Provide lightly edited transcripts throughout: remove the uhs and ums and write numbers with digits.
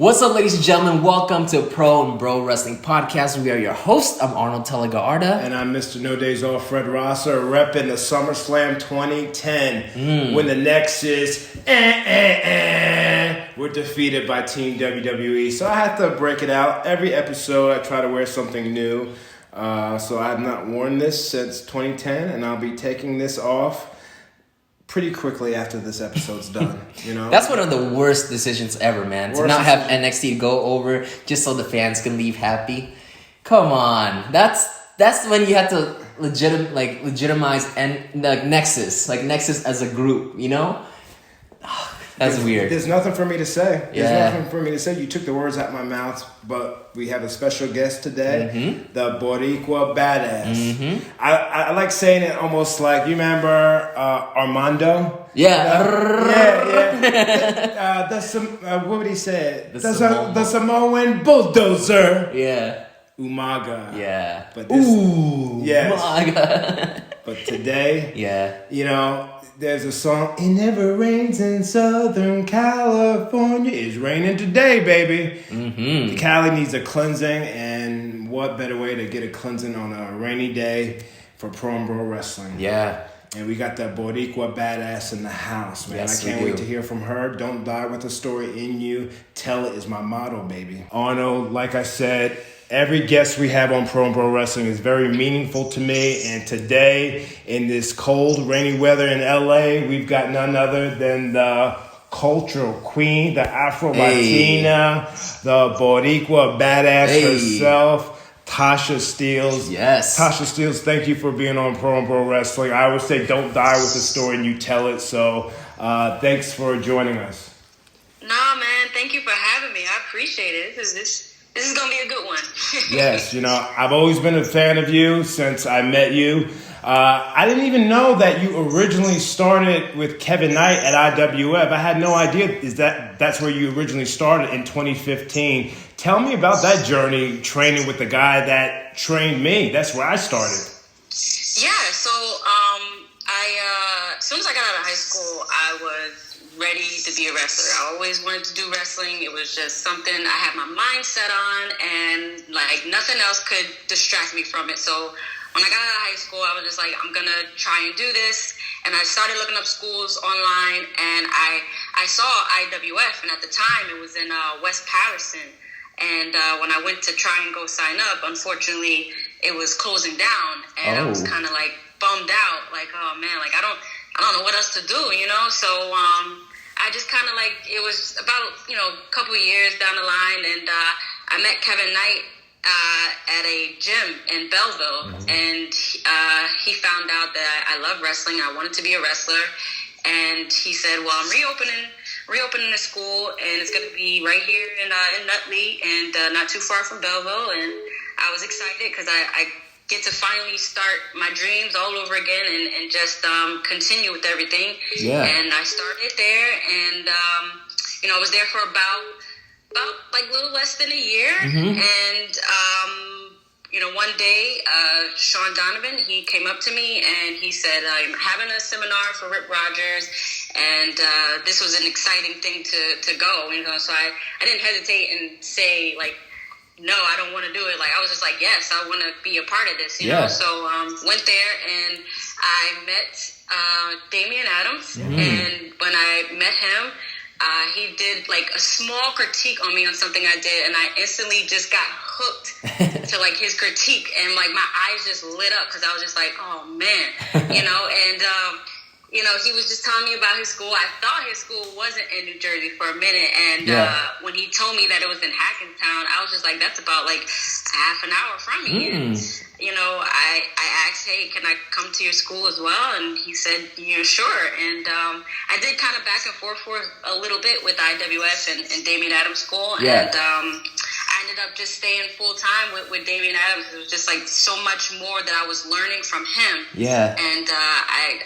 What's up, ladies and gentlemen? Welcome to Pro and Bro Wrestling Podcast. We are your hosts. I'm Arnold Telegarda. And I'm Mr. No Days Off, Fred Rosser, repping the SummerSlam 2010. When the Nexus were defeated by Team WWE. So I had to break it out. Every episode, I try to wear something new. So I have not worn this since 2010, and I'll be taking this off pretty quickly after this episode's done, you know? That's one of the worst decisions ever, man. To not have NXT go over just so the fans can leave happy. Come on. That's when you have to legitimize and Nexus as a group, you know? That's weird. There's nothing for me to say. You took the words out of my mouth, but we have a special guest today, the Boricua Badass. I like saying it almost like, you remember Armando? Yeah. What would he say? The Samoan bulldozer. Yeah. Umaga. Yeah. But this, Umaga. But today, you know, there's a song, it never rains in Southern California. It's raining today, baby. Cali needs a cleansing, and what better way to get a cleansing on a rainy day for Pro and Bro Wrestling? Yeah. And we got that Boricua Badass in the house, man. Yes, I can't wait to hear from her. Don't die with a story in you. Tell it is my motto, baby. Arnold, like I said, every guest we have on Pro and Bro Wrestling is very meaningful to me. And today, in this cold, rainy weather in LA, we've got none other than the cultural queen, the Afro-Latina, the Boricua Badass herself, Tasha Steelz. Yes. Tasha Steelz, thank you for being on Pro and Bro Wrestling. I always say don't die with the story and you tell it. So thanks for joining us. Nah, man. Thank you for having me. I appreciate it. This is going to be a good one. Yes, you know, I've always been a fan of you since I met you. I didn't even know that you originally started with Kevin Knight at IWF. I had no idea that's where you originally started in 2015. Tell me about that journey training with the guy that trained me. That's where I started. Yeah, so as soon as I got out of high school, I was ready to be a wrestler. I always wanted to do wrestling. It was just something I had my mind set on, and like nothing else could distract me from it. So when I got out of high school, I was just like, I'm gonna try and do this. And I started looking up schools online, and I saw IWF, and at the time it was in West Patterson. And when I went to try and go sign up, unfortunately it was closing down, and I was kind of like bummed out, like, oh man, like I don't know what else to do, you know. So I just kind of like, it was about, you know, a couple of years down the line, and I met Kevin Knight at a gym in Belleville, and he found out that I love wrestling. I wanted to be a wrestler, and he said, well, I'm reopening the school, and it's going to be right here in Nutley, and not too far from Belleville. And I was excited because I get to finally start my dreams all over again, and just continue with everything. Yeah. And I started there, and you know, I was there for about like a little less than a year. And you know, one day Sean Donovan, he came up to me and he said, I'm having a seminar for Rip Rogers, and this was an exciting thing to go, you know. So I didn't hesitate and say like, no, I don't want to do it. Like, I was just like, yes, I want to be a part of this, you know. So went there, and I met Damian Adams, and when I met him, he did like a small critique on me on something I did, and I instantly just got hooked to like his critique, and like my eyes just lit up because I was just like, oh man, you know. And you know, he was just telling me about his school. I thought his school wasn't in New Jersey for a minute, and when he told me that it was in Hackentown, I was just like, that's about like half an hour from me. And you know, I asked, hey, can I come to your school as well? And he said, yeah, sure. And I did kind of back and forth for a little bit with IWF and Damian Adams School. And I ended up just staying full time with Damian Adams. It was just like so much more that I was learning from him. Yeah. And I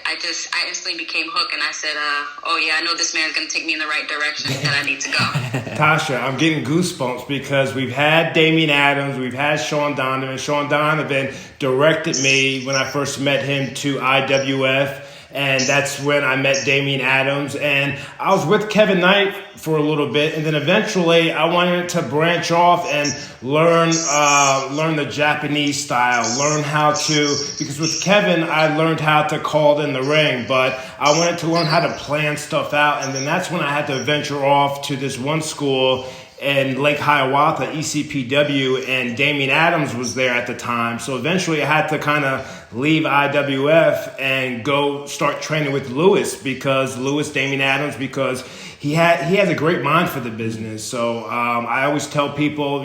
instantly became hooked, and I said, oh yeah, I know this man's going to take me in the right direction that I need to go. Tasha, I'm getting goosebumps because we've had Damian Adams, we've had Sean Donovan. Sean Donovan directed me when I first met him to IWF. And that's when I met Damian Adams. And I was with Kevin Knight for a little bit. And then eventually I wanted to branch off and learn the Japanese style, because with Kevin, I learned how to call it in the ring, but I wanted to learn how to plan stuff out. And then that's when I had to venture off to this one school in Lake Hiawatha, ECPW, and Damian Adams was there at the time. So eventually I had to kind of leave IWF and go start training with Damian Adams, because he has a great mind for the business. So I always tell people,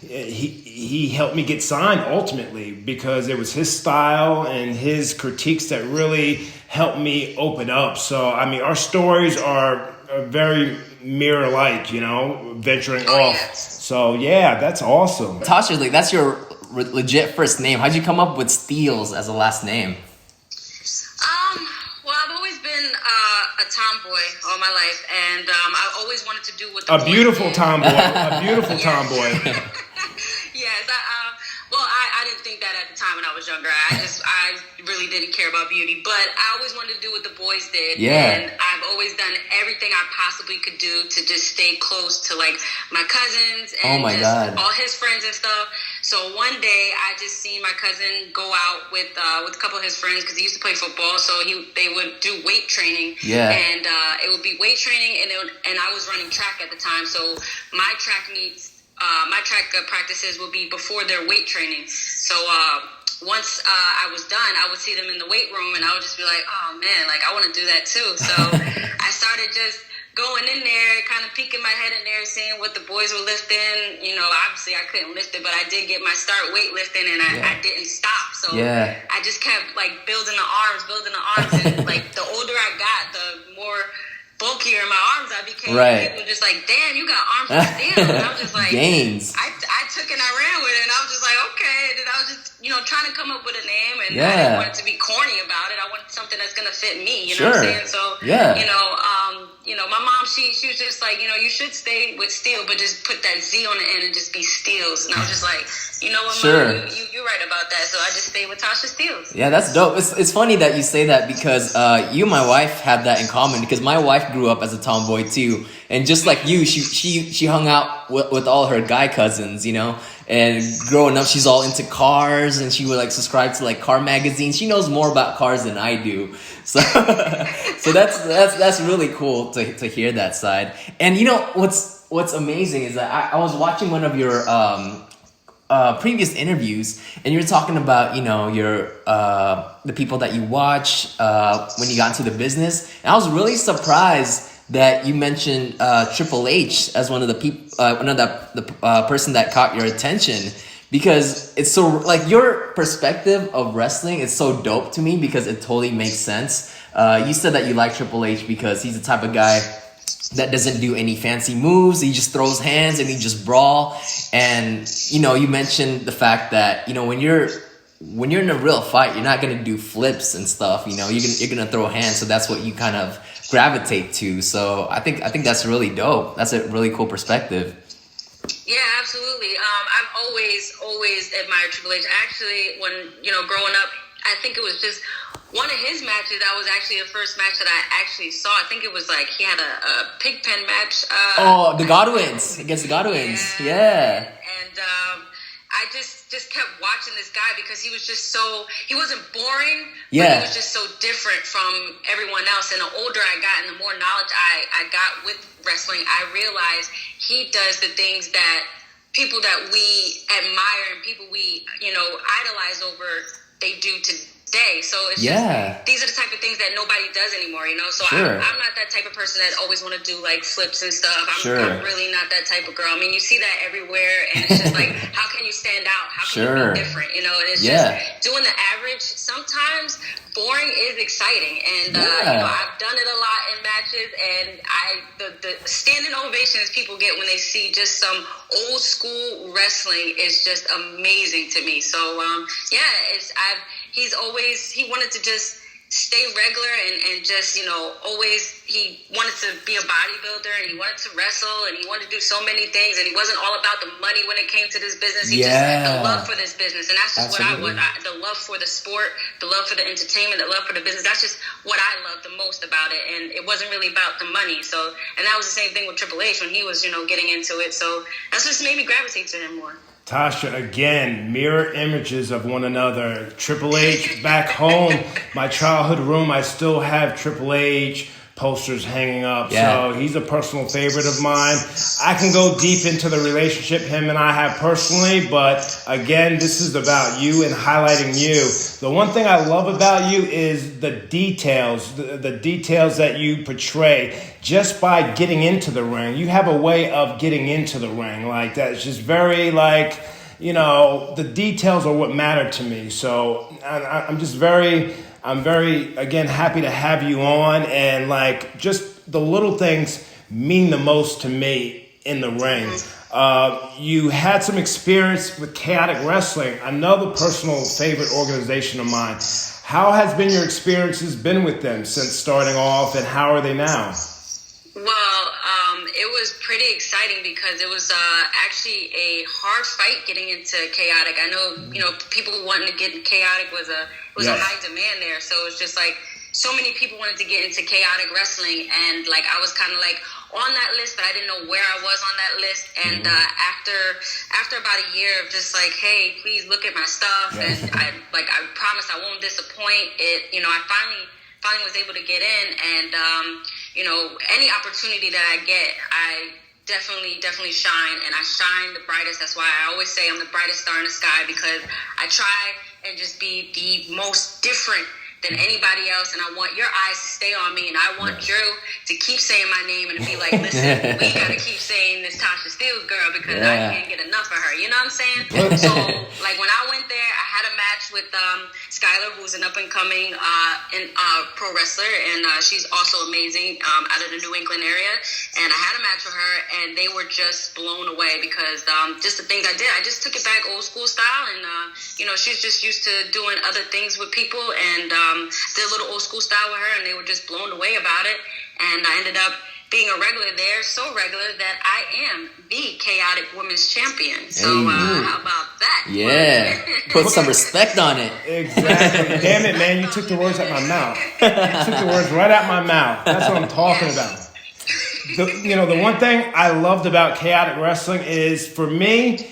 he helped me get signed ultimately, because it was his style and his critiques that really helped me open up. So, I mean, our stories are very mirror-like, venturing off. Yes. So, yeah, that's awesome. Tasha, like, that's your legit first name. How'd you come up with Steelz as a last name? Well, I've always been a tomboy all my life, and I always wanted to do what the A boys beautiful did. tomboy. A beautiful tomboy. Yes, I didn't think that at the time when I was younger. I really didn't care about beauty, but I always wanted to do what the boys did. Yeah. And I've always done everything I possibly could do to just stay close to like my cousins and all his friends and stuff. So one day I just seen my cousin go out with a couple of his friends, because he used to play football. So they would do weight training. Yeah. And it would be weight training, and I was running track at the time. So my track meets. My track practices will be before their weight training. So once I was done, I would see them in the weight room, and I would just be like, oh man, like I want to do that too. So I started just going in there, kind of peeking my head in there, seeing what the boys were lifting. Obviously I couldn't lift it, but I did get my start weightlifting, and I didn't stop. So I just kept like building the arms, and like the older I got, the more bulkier my arms I became. Right. People were just like, damn, you got arms for steel. And I was just like, gains. I took it and I ran with it, and I was just like, okay. And then I was just, trying to come up with a name, and I didn't want it to be corny about it. I wanted something that's going to fit me, you know what I'm saying? So, my mom, she was just like, you should stay with Steel, but just put that Z on the end and just be Steelz. And I was just like, you know what, Mom, you're right about that. So I just stayed with Tasha Steelz. Yeah, that's dope. It's funny that you say that, because you and my wife have that in common, because my wife grew up as a tomboy too. And just like you, she hung out with all her guy cousins, and growing up, she's all into cars, and she would like subscribe to like car magazines. She knows more about cars than I do. So, so that's really cool to hear that side. And what's amazing is that I was watching one of your previous interviews, and you were talking about your the people that you watch when you got into the business, and I was really surprised that you mentioned Triple H as one of the person that caught your attention, because it's so like your perspective of wrestling is so dope to me, because it totally makes sense. You said that you like Triple H because he's the type of guy that doesn't do any fancy moves. He just throws hands and he just brawl. And you mentioned the fact that when you're in a real fight, you're not gonna do flips and stuff. You're gonna throw hands. So that's what you kind of gravitate to. So I think that's really dope. That's a really cool perspective. Yeah, absolutely. I've always admired Triple H. Actually, when growing up, I think it was just one of his matches. That was actually the first match that I actually saw. I think it was like he had a pig pen match. The Godwins against the Godwins. Yeah. And I just kept watching this guy, because he was just he wasn't boring, but he was just so different from everyone else. And the older I got and the more knowledge I got with wrestling, I realized he does the things that people that we admire and people we, idolize over, they do today. So it's just, these are the type of things that nobody does anymore, So I'm not that type of person that always want to do like flips and stuff. I'm really not that type of girl. I mean, you see that everywhere, and it's just like, how can you stand out? How can you be different? And it's just doing the average. Sometimes boring is exciting, and I've done it a lot in matches, and the standing ovations people get when they see just some old school wrestling is just amazing to me. So he wanted to just stay regular and just, always, he wanted to be a bodybuilder and he wanted to wrestle and he wanted to do so many things, and he wasn't all about the money when it came to this business. He just the love for this business, and that's just Absolutely. what I was. The love for the sport, the love for the entertainment, the love for the business. That's just what I love the most about it, and it wasn't really about the money. So, and that was the same thing with Triple H when he was, getting into it. So that's just made me gravitate to him more. Tasha, again, mirror images of one another. Triple H back home, my childhood room, I still have Triple H posters hanging up. Yeah. So he's a personal favorite of mine. I can go deep into the relationship him and I have personally, but again, this is about you and highlighting you. The one thing I love about you is the details, the details that you portray just by getting into the ring. You have a way of getting into the ring like that. It's just very the details are what matter to me. So I'm very, again, happy to have you on, and just the little things mean the most to me in the ring. You had some experience with Chaotic Wrestling, another personal favorite organization of mine. How has been your experiences been with them since starting off, and how are they now? Well, it was pretty exciting because it was actually a hard fight getting into Chaotic. I know, people wanting to get in Chaotic was a high demand there. So it was just so many people wanted to get into Chaotic Wrestling, and I was kind of on that list, but I didn't know where I was on that list. And after about a year of just hey, please look at my stuff, and I promise I won't disappoint. I finally was able to get in, and any opportunity that I get, I definitely shine, and I shine the brightest. That's why I always say I'm the brightest star in the sky, because I try and just be the most different than anybody else, and I want your eyes to stay on me, and I want Drew to keep saying my name and to be like, listen, we gotta keep saying this Tasha Steelz girl, because I can't get enough of her, you know what I'm saying? So when I went there, I had a match with Skylar, who's an up-and-coming pro wrestler, and she's also amazing, out of the New England area, and I had a match with her, and they were just blown away, because just the things I did, I just took it back old school style, and she's just used to doing other things with people, and did a little old school style with her, and they were just blown away about it. And I ended up being a regular there, so regular that I am the Chaotic Women's Champion. So how about that? Yeah, put some respect on it. Exactly. Damn it, man! You took the words out my mouth. You took the words right out my mouth. That's what I'm talking about. The one thing I loved about Chaotic Wrestling is, for me,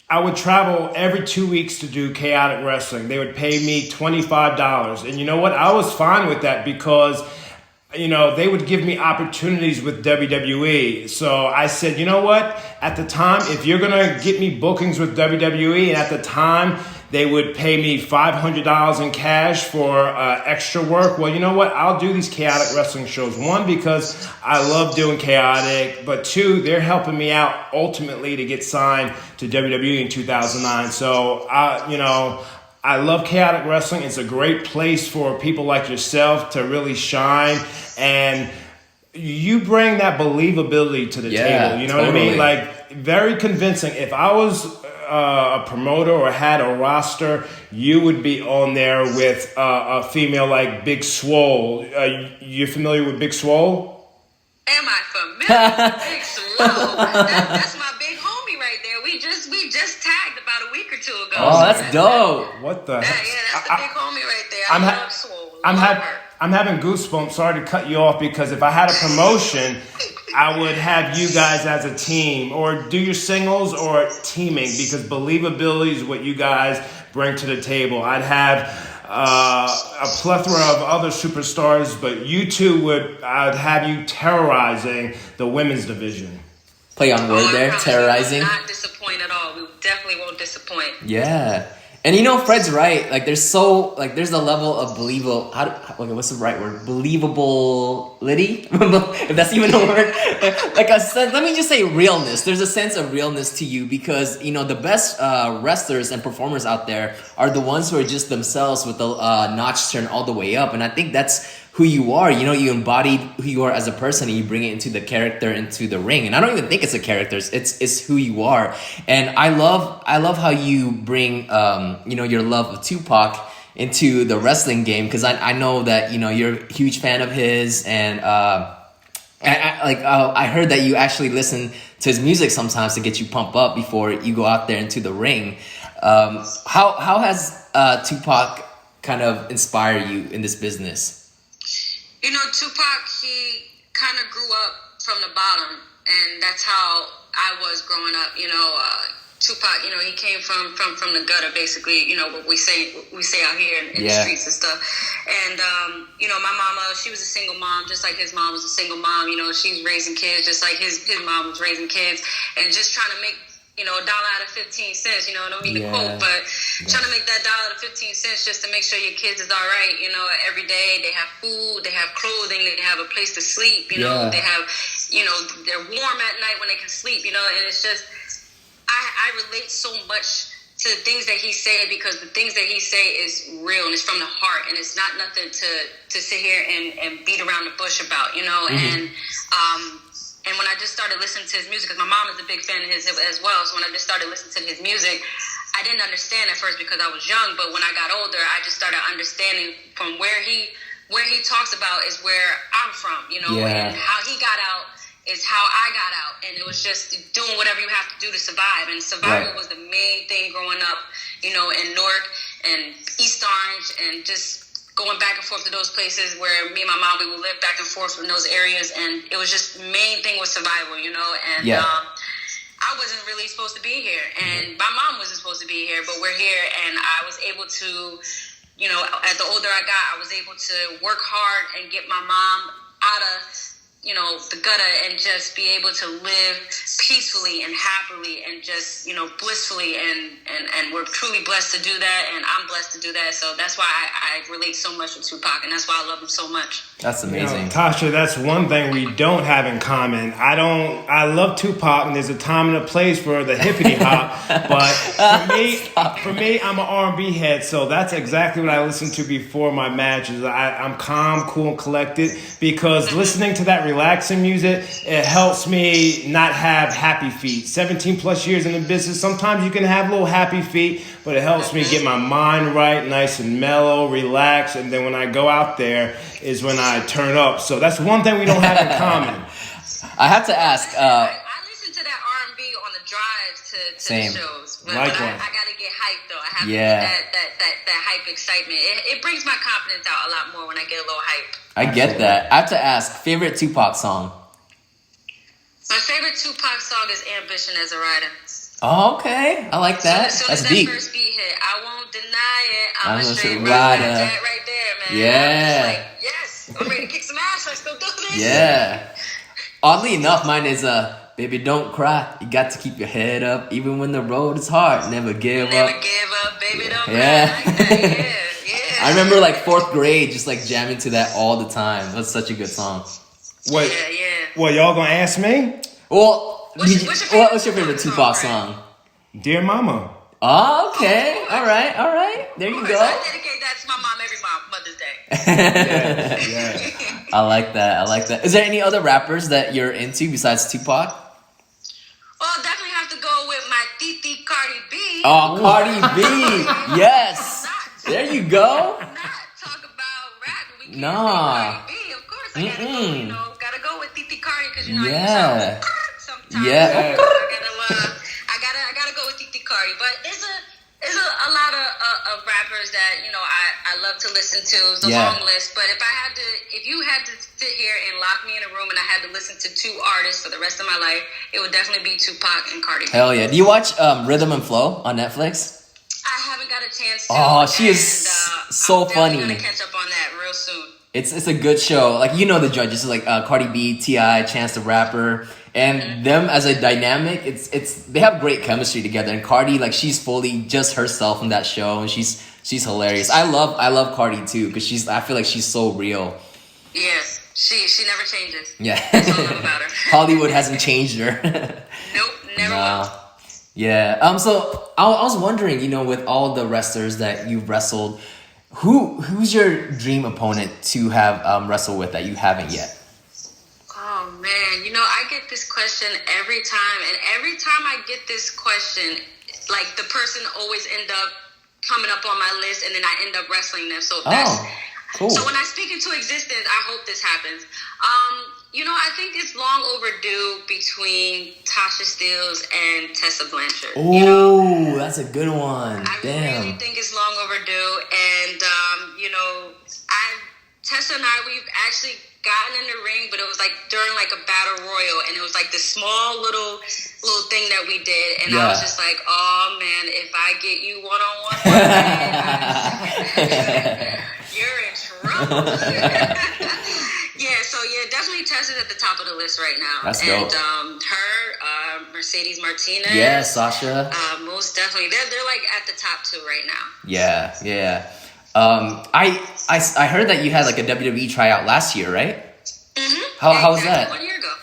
I would travel every 2 weeks to do Chaotic Wrestling. They would pay me $25. And you know what? I was fine with that, because, they would give me opportunities with WWE. So I said, you know what? At the time, if you're going to get me bookings with WWE, and at the time they would pay me $500 in cash for extra work, well, you know what? I'll do these Chaotic Wrestling shows. One, because I love doing Chaotic, but two, they're helping me out ultimately to get signed to WWE in 2009. So, I love Chaotic Wrestling. It's a great place for people like yourself to really shine, and you bring that believability to the table. You know what I mean? Very convincing. If I was a promoter or had a roster, you would be on there with a female like Big Swole. You familiar with Big Swole? Am I familiar with Big Swole? That's my big homie right there. We just tagged about a week or two ago. Oh, that's dope. What the? Yeah, that's the big homie right there. I love Swole. I'm having goosebumps. Sorry to cut you off, because if I had a promotion, I would have you guys as a team, or do your singles or teaming, because believability is what you guys bring to the table. I'd have a plethora of other superstars, but you two I'd have you terrorizing the women's division. Play on word there, terrorizing. We will not disappoint at all. We definitely won't disappoint. Yeah. And Fred's right. There's a level of believable. What's the right word? Believability, if that's even a word. Like I said, let me just say realness. There's a sense of realness to you, because the best wrestlers and performers out there are the ones who are just themselves, with the notch turned all the way up. And I think that's who you are. You embodied who you are as a person, and you bring it into the character, into the ring. And I don't even think it's a character. It's who you are. And I love how you bring your love of Tupac into the wrestling game, because I know that you're a huge fan of his, and I heard that you actually listen to his music sometimes to get you pumped up before you go out there into the ring. How has Tupac kind of inspired you in this business? Tupac, he kind of grew up from the bottom, and that's how I was growing up. Tupac, he came from the gutter, basically. What we say out here in the streets and stuff. And my mama, she was a single mom, just like his mom was a single mom. She's raising kids, just like his mom was raising kids, and just trying to make $1 out of 15 cents. I don't mean to quote, but trying to make that $1 out of 15 cents just to make sure your kids is all right. Every day they have food, they have clothing, they have a place to sleep. They have, they're warm at night when they can sleep. And it's just, I relate so much to the things that he said, because the things that he say is real and it's from the heart, and it's not nothing to sit here and beat around the bush about. And when I just started listening to his music, because my mom is a big fan of his as well, so when I just started listening to his music, I didn't understand at first because I was young, but when I got older, I just started understanding from where he talks about is where I'm from, and how he got out is how I got out, and it was just doing whatever you have to do to survive, and survival was the main thing growing up, in Newark and East Orange, and just going back and forth to those places where me and my mom, we would live back and forth in those areas, and it was just main thing was survival, and I wasn't really supposed to be here, and my mom wasn't supposed to be here, but we're here, and I was able to, as the older I got, I was able to work hard and get my mom out of the gutter and just be able to live peacefully and happily and just, blissfully, and we're truly blessed to do that, and I'm blessed to do that. So that's why I relate so much with Tupac, and that's why I love him so much. That's amazing. Tasha, that's one thing we don't have in common. I love Tupac, and there's a time and a place for the hippity hop, but for me, I'm an R&B head, so that's exactly what I listen to before my matches. I'm calm, cool, and collected, because listening to that relaxing music, it helps me not have happy feet. 17 plus years in the business, sometimes you can have little happy feet, but it helps me get my mind right, nice and mellow, relaxed, and then when I go out there is when I turn up. So that's one thing we don't have in common. I have to ask. I listen to that R&B on the drives to the shows. But I gotta get hyped though. I have to get that hype excitement. It brings my confidence out a lot more when I get a little hype. I get that. I have to ask, favorite Tupac song? My favorite Tupac song is Ambition as a Rider. Oh, okay. I like that. So that's that deep. First beat hit, I won't deny it. I'm a straight rider. That right there, man. Yeah. I'm just like, yes, I'm ready to kick some ass. I still do this. Yeah. Oddly enough, mine is baby, don't cry. You got to keep your head up, even when the road is hard. Never give up. Never give up, baby, don't cry. Yeah. Like that. Yeah. I remember like 4th grade, just like jamming to that all the time. That's such a good song. Wait, Well, y'all gonna ask me? Well, what's your favorite Tupac Tupac song? Dear Mama. Oh, okay. All right. There you go. I dedicate that to my mom every Mother's Day. I like that. Is there any other rappers that you're into besides Tupac? Well, definitely have to go with my Titi Cardi B. Oh, Cardi B. Yes. There you go. Not talk about rap. We can't Nah. Cardi B. Of course, I gotta go with Titi Cardi, because you Yeah. sometimes. Yeah. I gotta go with Titi Cardi, but there's a lot of rappers that I love to listen to. It's a long list, but if you had to sit here and lock me in a room and I had to listen to 2 artists for the rest of my life, it would definitely be Tupac and Cardi B. Hell yeah! Do you watch Rhythm and Flow on Netflix? I haven't got a chance to. Oh, she is so I'm funny. I'm gonna catch up on that real soon. It's a good show. Like, the judges, like Cardi B, T.I., Chance the Rapper, and them as a dynamic. They have great chemistry together. And Cardi, like, she's fully just herself in that show, and she's hilarious. I love Cardi too, because I feel like she's so real. Yes, she never changes. Yeah, That's all I love about her. Hollywood hasn't changed her. Nope, never will. Yeah. So I was wondering, with all the wrestlers that you've wrestled, who's your dream opponent to have wrestled with that you haven't yet? Oh man, I get this question every time, and every time I get this question, like the person always end up coming up on my list, and then I end up wrestling them. So that's cool. So when I speak into existence, I hope this happens. I think it's long overdue between Tasha Steelz and Tessa Blanchard. Oh, that's a good one. I really think it's long overdue, and Tessa and I, we've actually gotten in the ring, but it was like during like a battle royal, and it was like this small little thing that we did, and I was just like, oh man, if I get you one-on-one you're in trouble. Definitely Tessa's at the top of the list right now. That's dope. And Mercedes Martinez. Yeah, Sasha. Most definitely, they're like at the top 2 right now. Yeah. I heard that you had like a WWE tryout last year, right? Mm-hmm. How was that? 1 year ago.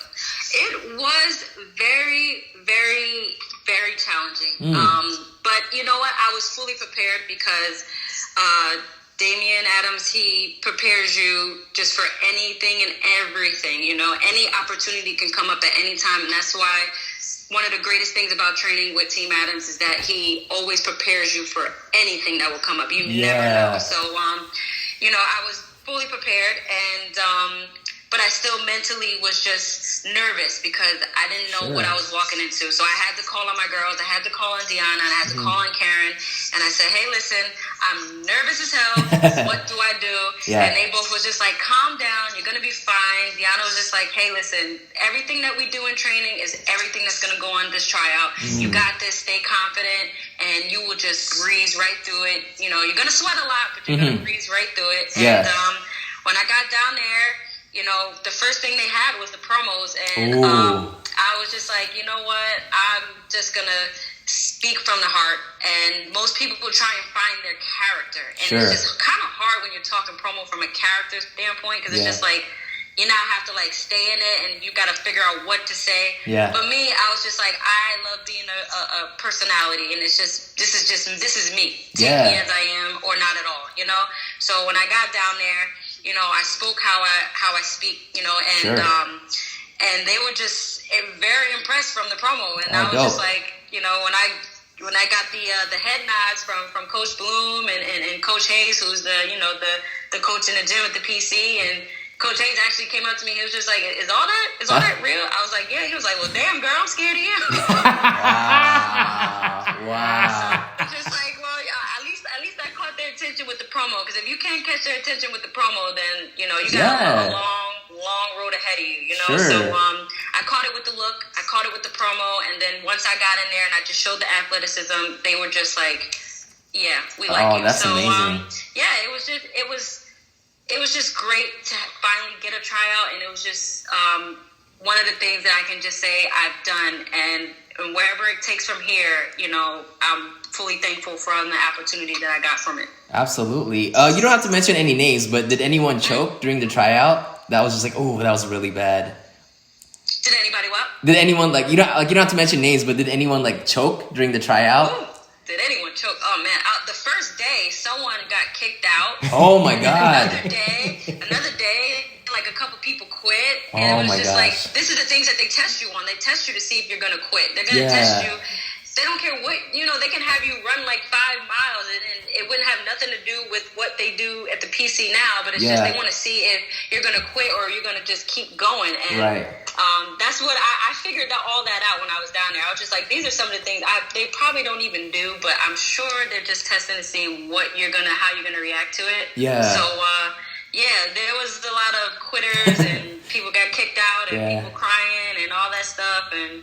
It was very, very, very challenging. But you know what? I was fully prepared because Damian Adams, he prepares you just for anything and everything. Any opportunity can come up at any time, and that's why one of the greatest things about training with Team Adams is that he always prepares you for anything that will come up. You never know. So, I was fully prepared, and but I still mentally was just nervous because I didn't know what I was walking into. So I had to call on my girls. I had to call on Deanna, and I had to call on Karen. And I said, hey, listen, I'm nervous as hell. What do I do? And they both was just like, calm down. You're going to be fine. Deanna was just like, hey, listen, everything that we do in training is everything that's going to go on this tryout. You got this. Stay confident, and you will just breeze right through it. You're going to sweat a lot, but you're going to breeze right through it. And when I got down there, the first thing they had was the promos, and I was just like, you know what, I'm just gonna speak from the heart. And most people will try and find their character, and it's just kind of hard when you're talking promo from a character standpoint, because it's just like you now have to like stay in it, and you got to figure out what to say. But me, I was just like, I love being a personality, and it's just this is me. Take me as I am, or not at all. So when I got down there, I spoke how I speak, and they were just very impressed from the promo, and I was just like, when I got the head nods from Coach Bloom and Coach Hayes, who's the coach in the gym at the PC, and Coach Hayes actually came up to me. He was just like, "Is all that real?" I was like, "Yeah." He was like, "Well, damn, girl, I'm scared of you." Wow. So, just like, well, at least I caught their attention with the promo. Because if you can't catch their attention with the promo, then you got a long road ahead of you. So I caught it with the look, I caught it with the promo, and then once I got in there and I just showed the athleticism, they were just like, "Yeah, we like you." That's so amazing. It was just great to finally get a tryout, and it was just one of the things that I can just say I've done, and wherever it takes from here, I'm fully thankful for the opportunity that I got from it. Absolutely. You don't have to mention any names, but did anyone choke during the tryout? That was just like, oh, that was really bad. Did anybody what? Did anyone you don't have to mention names, but did anyone choke during the tryout? Ooh, did anyone choke? Oh man, the first day someone got kicked out. Oh my god. Another day, like a couple people quit, and it was just like, this is the things that they test you on. They test you to see if you're gonna quit. They're gonna test you. They don't care what, they can have you run like 5 miles, and it wouldn't have nothing to do with what they do at the PC now, but it's just they want to see if you're going to quit or you're going to just keep going. And that's what I figured all that out when I was down there. I was just like, these are some of the things they probably don't even do, but I'm sure they're just testing to see how you're going to react to it. So, there was a lot of quitters, and people got kicked out, and people crying and all that stuff, and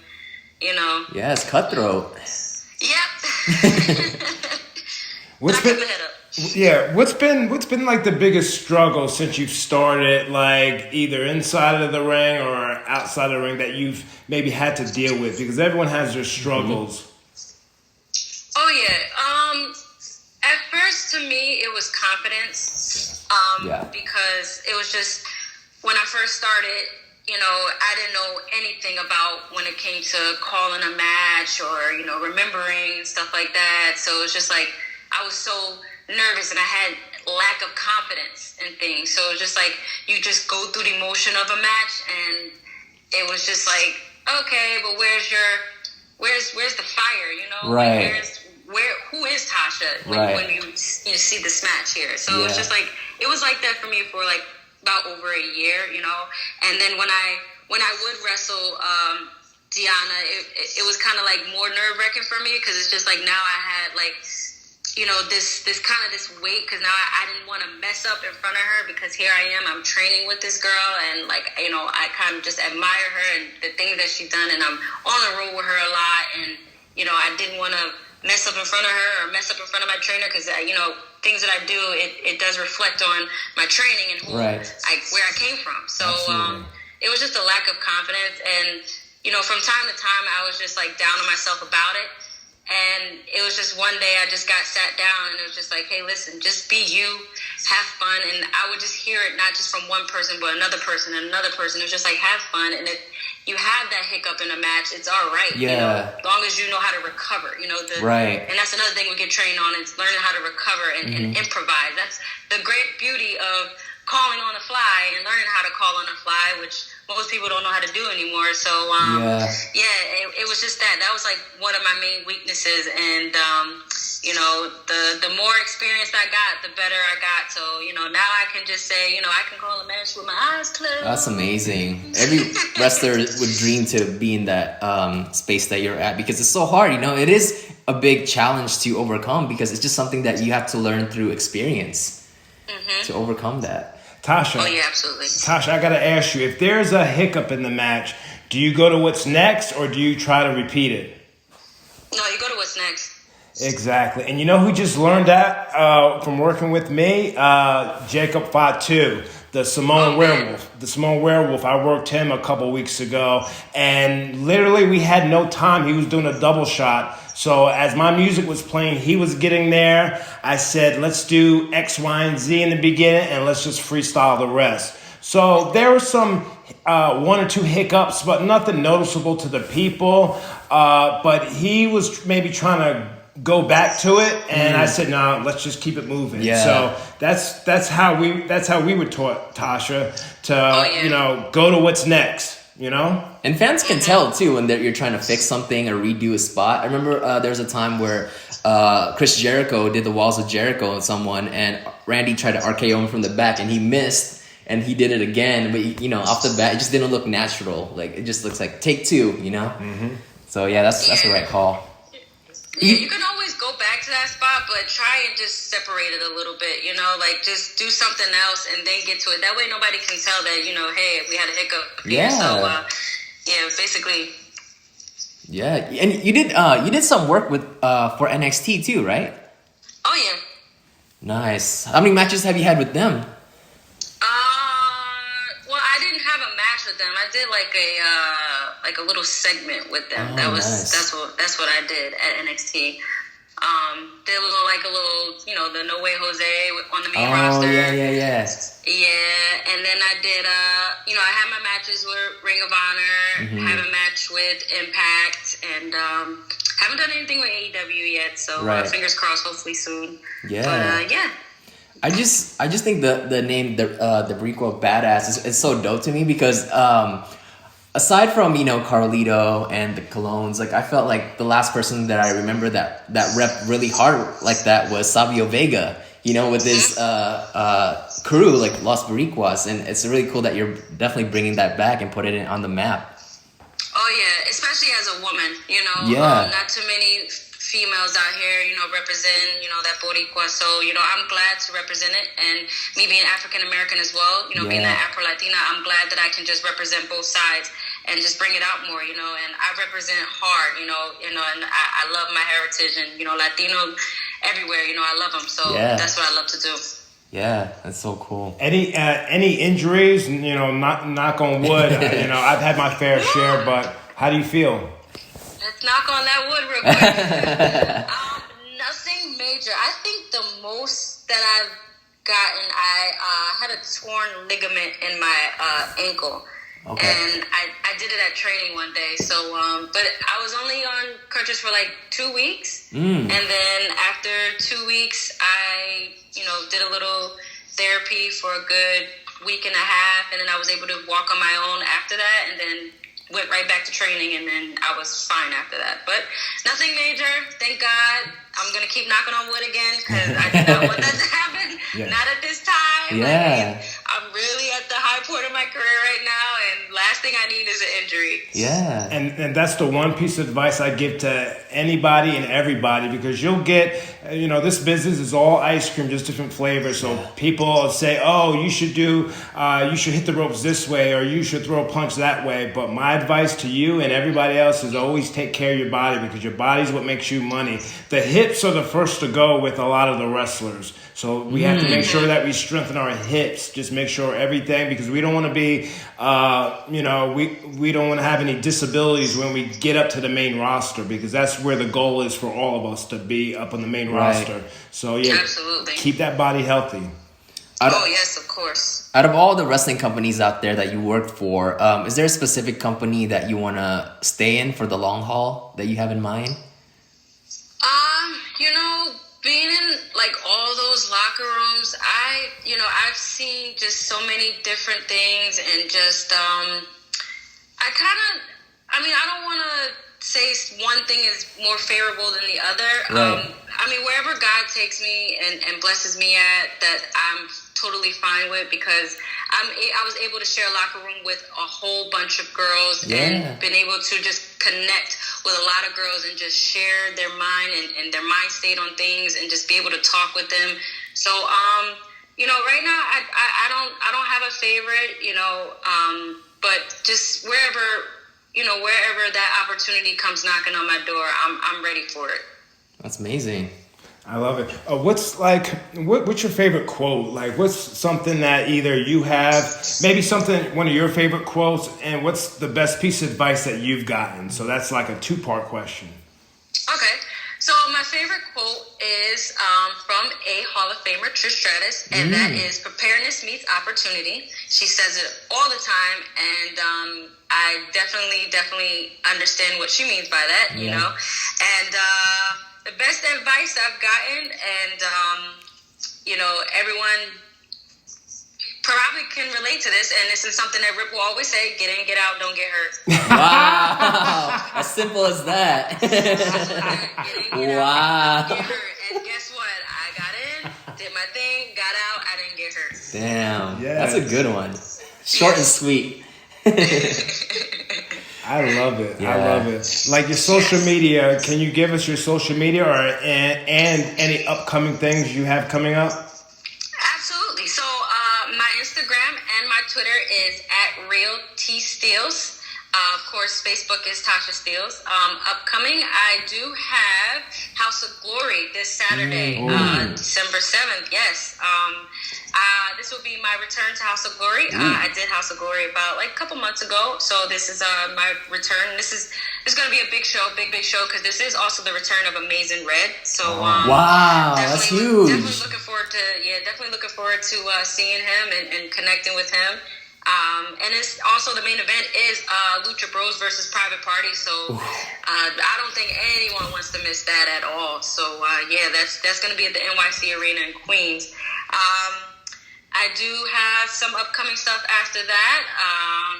Yeah, it's cutthroat. Yep. What's been like the biggest struggle since you've started, like either inside of the ring or outside of the ring, that you've maybe had to deal with? Because everyone has their struggles. Oh yeah. At first, to me, it was confidence. Because it was just when I first started. I didn't know anything about when it came to calling a match or, remembering stuff like that. So it was just like, I was so nervous and I had lack of confidence in things. So it was just like, you just go through the emotion of a match, and it was just like, okay, but where's the fire, Right. who is Tasha when you see this match here. So it's just like, it was like that for me for like about over a year, you know. And then when I would wrestle Deanna, it was kind of like more nerve-wracking for me, because it's just like now I had like, you know, this kind of this weight, because now I didn't want to mess up in front of her, because here I am, I'm training with this girl, and like, you know, I kind of just admire her and the things that she's done, and I'm on the road with her a lot, and you know, I didn't want to mess up in front of her or mess up in front of my trainer, because you know, things that I do, it does reflect on my training and where I came from. So it was just a lack of confidence, and you know, from time to time I was just like down on myself about it. And it was just one day I just got sat down, and it was just like, hey, listen, just be you, have fun. And I would just hear it not just from one person, but another person and another person. It was just like, have fun. And if you have that hiccup in a match, it's all right. Yeah. You know, as long as you know how to recover, you know. And that's another thing we get trained on, is learning how to recover and improvise. That's the great beauty of calling on the fly and learning how to call on the fly, which most people don't know how to do anymore. So, it was just that. That was like one of my main weaknesses. And, you know, the more experience I got, the better I got. So, you know, now I can just say, you know, I can call a match with my eyes closed. That's amazing. Every wrestler would dream to be in that space that you're at, because it's so hard. You know, it is a big challenge to overcome, because it's just something that you have to learn through experience to overcome that. Tasha. Oh, yeah, absolutely. Tasha, I got to ask you, if there's a hiccup in the match, do you go to what's next, or do you try to repeat it? No, you go to what's next. Exactly. And you know who just learned that from working with me? Jacob Fatu, the Samoan werewolf. The Samoan werewolf, I worked him a couple weeks ago, and literally we had no time. He was doing a double shot. So as my music was playing, he was getting there. I said, let's do X, Y, and Z in the beginning, and let's just freestyle the rest. So there were some one or two hiccups, but nothing noticeable to the people. But he was maybe trying to go back to it, and I said, no, let's just keep it moving. Yeah. So that's how we were taught, Tasha, to you know, go to what's next. You know? And fans can tell, too, when you're trying to fix something or redo a spot. I remember there was a time where Chris Jericho did the Walls of Jericho on someone, and Randy tried to RKO him from the back, and he missed, and he did it again. But, you know, off the bat, it just didn't look natural. Like, it just looks like take two, you know? So, yeah, that's the right call. Yeah, you can always go back to that spot, but try and just separate it a little bit, you know, like just do something else and then get to it. That way nobody can tell that, you know, hey, we had a hiccup here. So, basically. Yeah, and you did some work with for NXT too, right? Oh, yeah. Nice. How many matches have you had with them? Well, I didn't have a match with them. I did like a little segment with them. Nice. That's what I did at NXT. Did a little, you know, the No Way Jose on the main roster. Yeah. Yeah, and then I did, you know, I had my matches with Ring of Honor, had a match with Impact, and haven't done anything with AEW yet, so fingers crossed, hopefully soon. Yeah. But, yeah. I just think the name the Brico Badass is so dope to me, because aside from, you know, Carlito and the Colognes, like I felt like the last person that I remember that rep really hard like that was Savio Vega, you know, with his crew like Los Boricuas, and it's really cool that you're definitely bringing that back and putting it on the map. Oh yeah, especially as a woman, you know, not too many females out here, you know, represent, you know, that Boricua. So, you know, I'm glad to represent it. And me being African American as well, you know, being that Afro-Latina, I'm glad that I can just represent both sides and just bring it out more, you know. And I represent hard, you know, and I love my heritage, and, you know, Latino everywhere, you know, I love them. So that's what I love to do. Yeah, that's so cool. Any injuries? You know, knock on wood. You know, I've had my fair share, but how do you feel? Let's knock on that wood real quick. Nothing major. I think the most that I've gotten, I had a torn ligament in my ankle. Okay. And I did it at training one day. So, but I was only on crutches for like 2 weeks. And then after 2 weeks, I, you know, did a little therapy for a good week and a half. And then I was able to walk on my own after that. And then went right back to training, and then I was fine after that. But nothing major, thank God. I'm going to keep knocking on wood again because I did not want that to happen. Yeah. Not at this time. Yeah. I'm really at the high point of my career right now, and last thing I need is an injury. Yeah. And that's the one piece of advice I give to anybody and everybody, because you'll get, this business is all ice cream, just different flavors. So people say, oh, you should hit the ropes this way, or you should throw a punch that way. But my advice to you and everybody else is always take care of your body, because your body's what makes you money. The hips are the first to go with a lot of the wrestlers. So we have to make sure that we strengthen our hips, just make sure everything, because we don't want to be, we don't want to have any disabilities when we get up to the main roster, because that's where the goal is for all of us, to be up on the main roster. So Absolutely. Keep that body healthy. Yes, of course. Out of all the wrestling companies out there that you worked for, is there a specific company that you want to stay in for the long haul that you have in mind? Being in like all those locker rooms, I've seen just so many different things, and just I don't want to say one thing is more favorable than the other. Right. Wherever God takes me and blesses me at, that I'm totally fine with, because I was able to share a locker room with a whole bunch of girls, and been able to just connect with a lot of girls and just share their mind and their mind state on things, and just be able to talk with them. So right now I don't have a favorite, but just wherever that opportunity comes knocking on my door, I'm ready for it. That's amazing. I love it. What's your favorite quote? Like, what's something that either you have, maybe one of your favorite quotes, and what's the best piece of advice that you've gotten? So that's like a 2-part question. Okay. So my favorite quote is from a Hall of Famer, Trish Stratus, and that is, preparedness meets opportunity. She says it all the time, and I definitely understand what she means by that, you know. And the best advice I've gotten, and everyone probably can relate to this, and this is something that Rip will always say: get in, get out, don't get hurt. Wow. As simple as that. Get in, get Wow. out, don't get hurt. And guess what? I got in, did my thing, got out, I didn't get hurt. Damn. Yes. That's a good one. Short and sweet. I love it. Yeah. I love it. Like your social media, can you give us your social media and any upcoming things you have coming up? Absolutely. So my Instagram and my Twitter is @RealTSteelz. Of course, Facebook is Tasha Steelz. Upcoming, I do have House of Glory this Saturday, December 7th. Yes. This will be my return to House of Glory. I did House of Glory about a couple months ago, so this is my return. This is going to be a big show, big show, because this is also the return of Amazing Red. So wow, that's huge. Definitely looking forward to seeing him and connecting with him. And it's also, the main event is Lucha Bros versus Private Party. So I don't think anyone wants to miss that at all. So that's going to be at the NYC Arena in Queens. I do have some upcoming stuff after that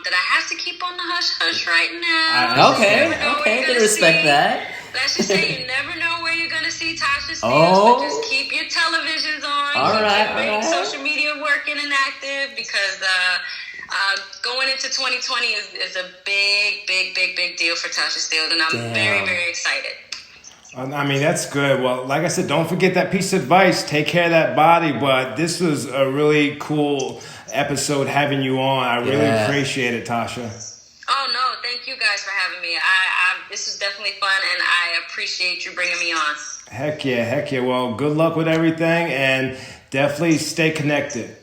that I have to keep on the hush right now. Okay, can respect that. Let's just say you never know where you're going to see Tasha Steelz, Oh. but just keep your televisions on. All right. Social media working and active, because going into 2020 is a big deal for Tasha Steelz, and I'm very, very excited. That's good. Well, like I said, don't forget that piece of advice. Take care of that body. But this was a really cool episode having you on. I really appreciate it, Tasha. Oh, no. Thank you guys for having me. This is definitely fun, and I appreciate you bringing me on. Heck yeah. Well, good luck with everything, and definitely stay connected.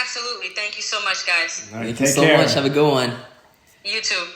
Absolutely. Thank you so much, guys. All right, Thank you so much. Have a good one. You too.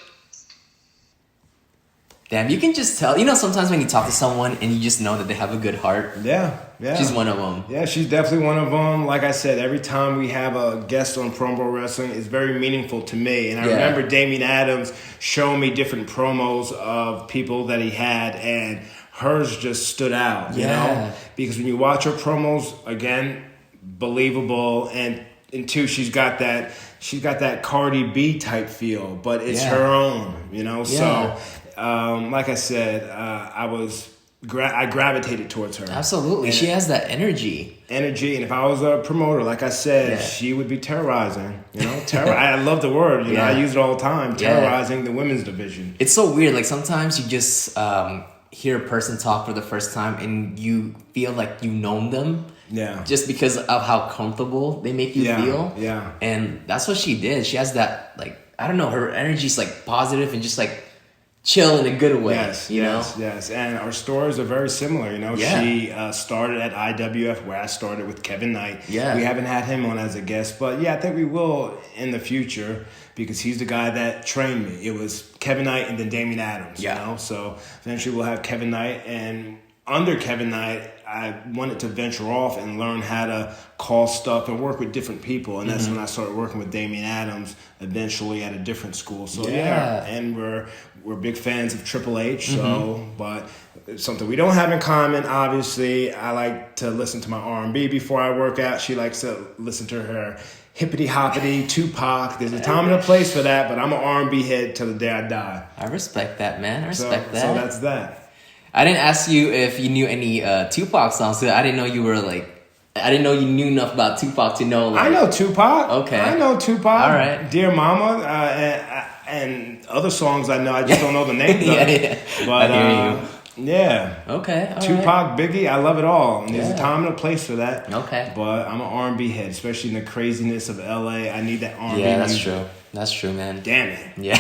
Damn, you can just tell. Sometimes when you talk to someone and you just know that they have a good heart. Yeah. She's one of them. Yeah, she's definitely one of them. Like I said, every time we have a guest on Pro Wrestling, it's very meaningful to me. And I remember Damian Adams showing me different promos of people that he had, and hers just stood out, you know? Because when you watch her promos, again, believable, and and two, she's got that Cardi B type feel, but it's her own, you know. Yeah. So, like I said, I gravitated towards her. Absolutely, she has that energy. And if I was a promoter, like I said, she would be terrorizing. You know, I love the word. You know, I use it all the time. Terrorizing the women's division. It's so weird. Like sometimes you just hear a person talk for the first time, and you feel like you've known them. Yeah. Just because of how comfortable they make you feel. Yeah. And that's what she did. She has that, like, I don't know, her energy's like positive and just like chill in a good way. Yes. And our stories are very similar. You know, she started at IWF where I started with Kevin Knight. Yeah. We haven't had him on as a guest, but I think we will in the future because he's the guy that trained me. It was Kevin Knight and then Damian Adams. Yeah. You know, so eventually we'll have Kevin Knight, and under Kevin Knight, I wanted to venture off and learn how to call stuff and work with different people. And that's when I started working with Damian Adams eventually at a different school. So, and we're big fans of Triple H. So, but it's something we don't have in common, obviously. I like to listen to my R&B before I work out. She likes to listen to her hippity-hoppity, Tupac. There's a time and a place for that, but I'm an R&B head till the day I die. I respect that, man. I respect that. So that's that. I didn't ask you if you knew any Tupac songs. So I didn't know you knew enough about Tupac to know. Like, I know Tupac. Okay. I know Tupac. All right. Dear Mama, and other songs I know. I just don't know the names of it. But, I hear you. Yeah. Okay. Tupac, Biggie, I love it all. And there's a time and a place for that. Okay. But I'm an R&B head, especially in the craziness of LA. I need that R&B music. That's true, man. Damn it. Yeah.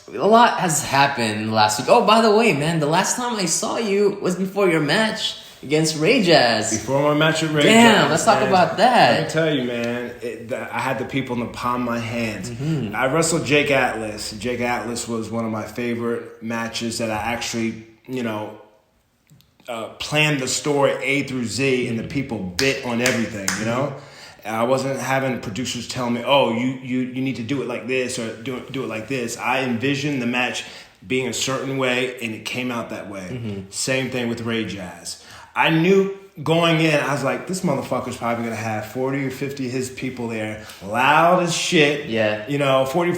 A lot has happened last week. Oh, by the way, man, the last time I saw you was before your match against Ray Jazz. Before my match with Ray Jazz. Damn, let's talk about that. Let me tell you, man, I had the people in the palm of my hands. I wrestled Jake Atlas. Jake Atlas was one of my favorite matches that I actually, planned the story A through Z, and the people bit on everything, you know? I wasn't having producers tell me, oh, you need to do it like this or do it like this. I envisioned the match being a certain way, and it came out that way. Same thing with Ray Jazz. I knew going in, I was like, this motherfucker's probably going to have 40 or 50 of his people there, loud as shit. Yeah. 40,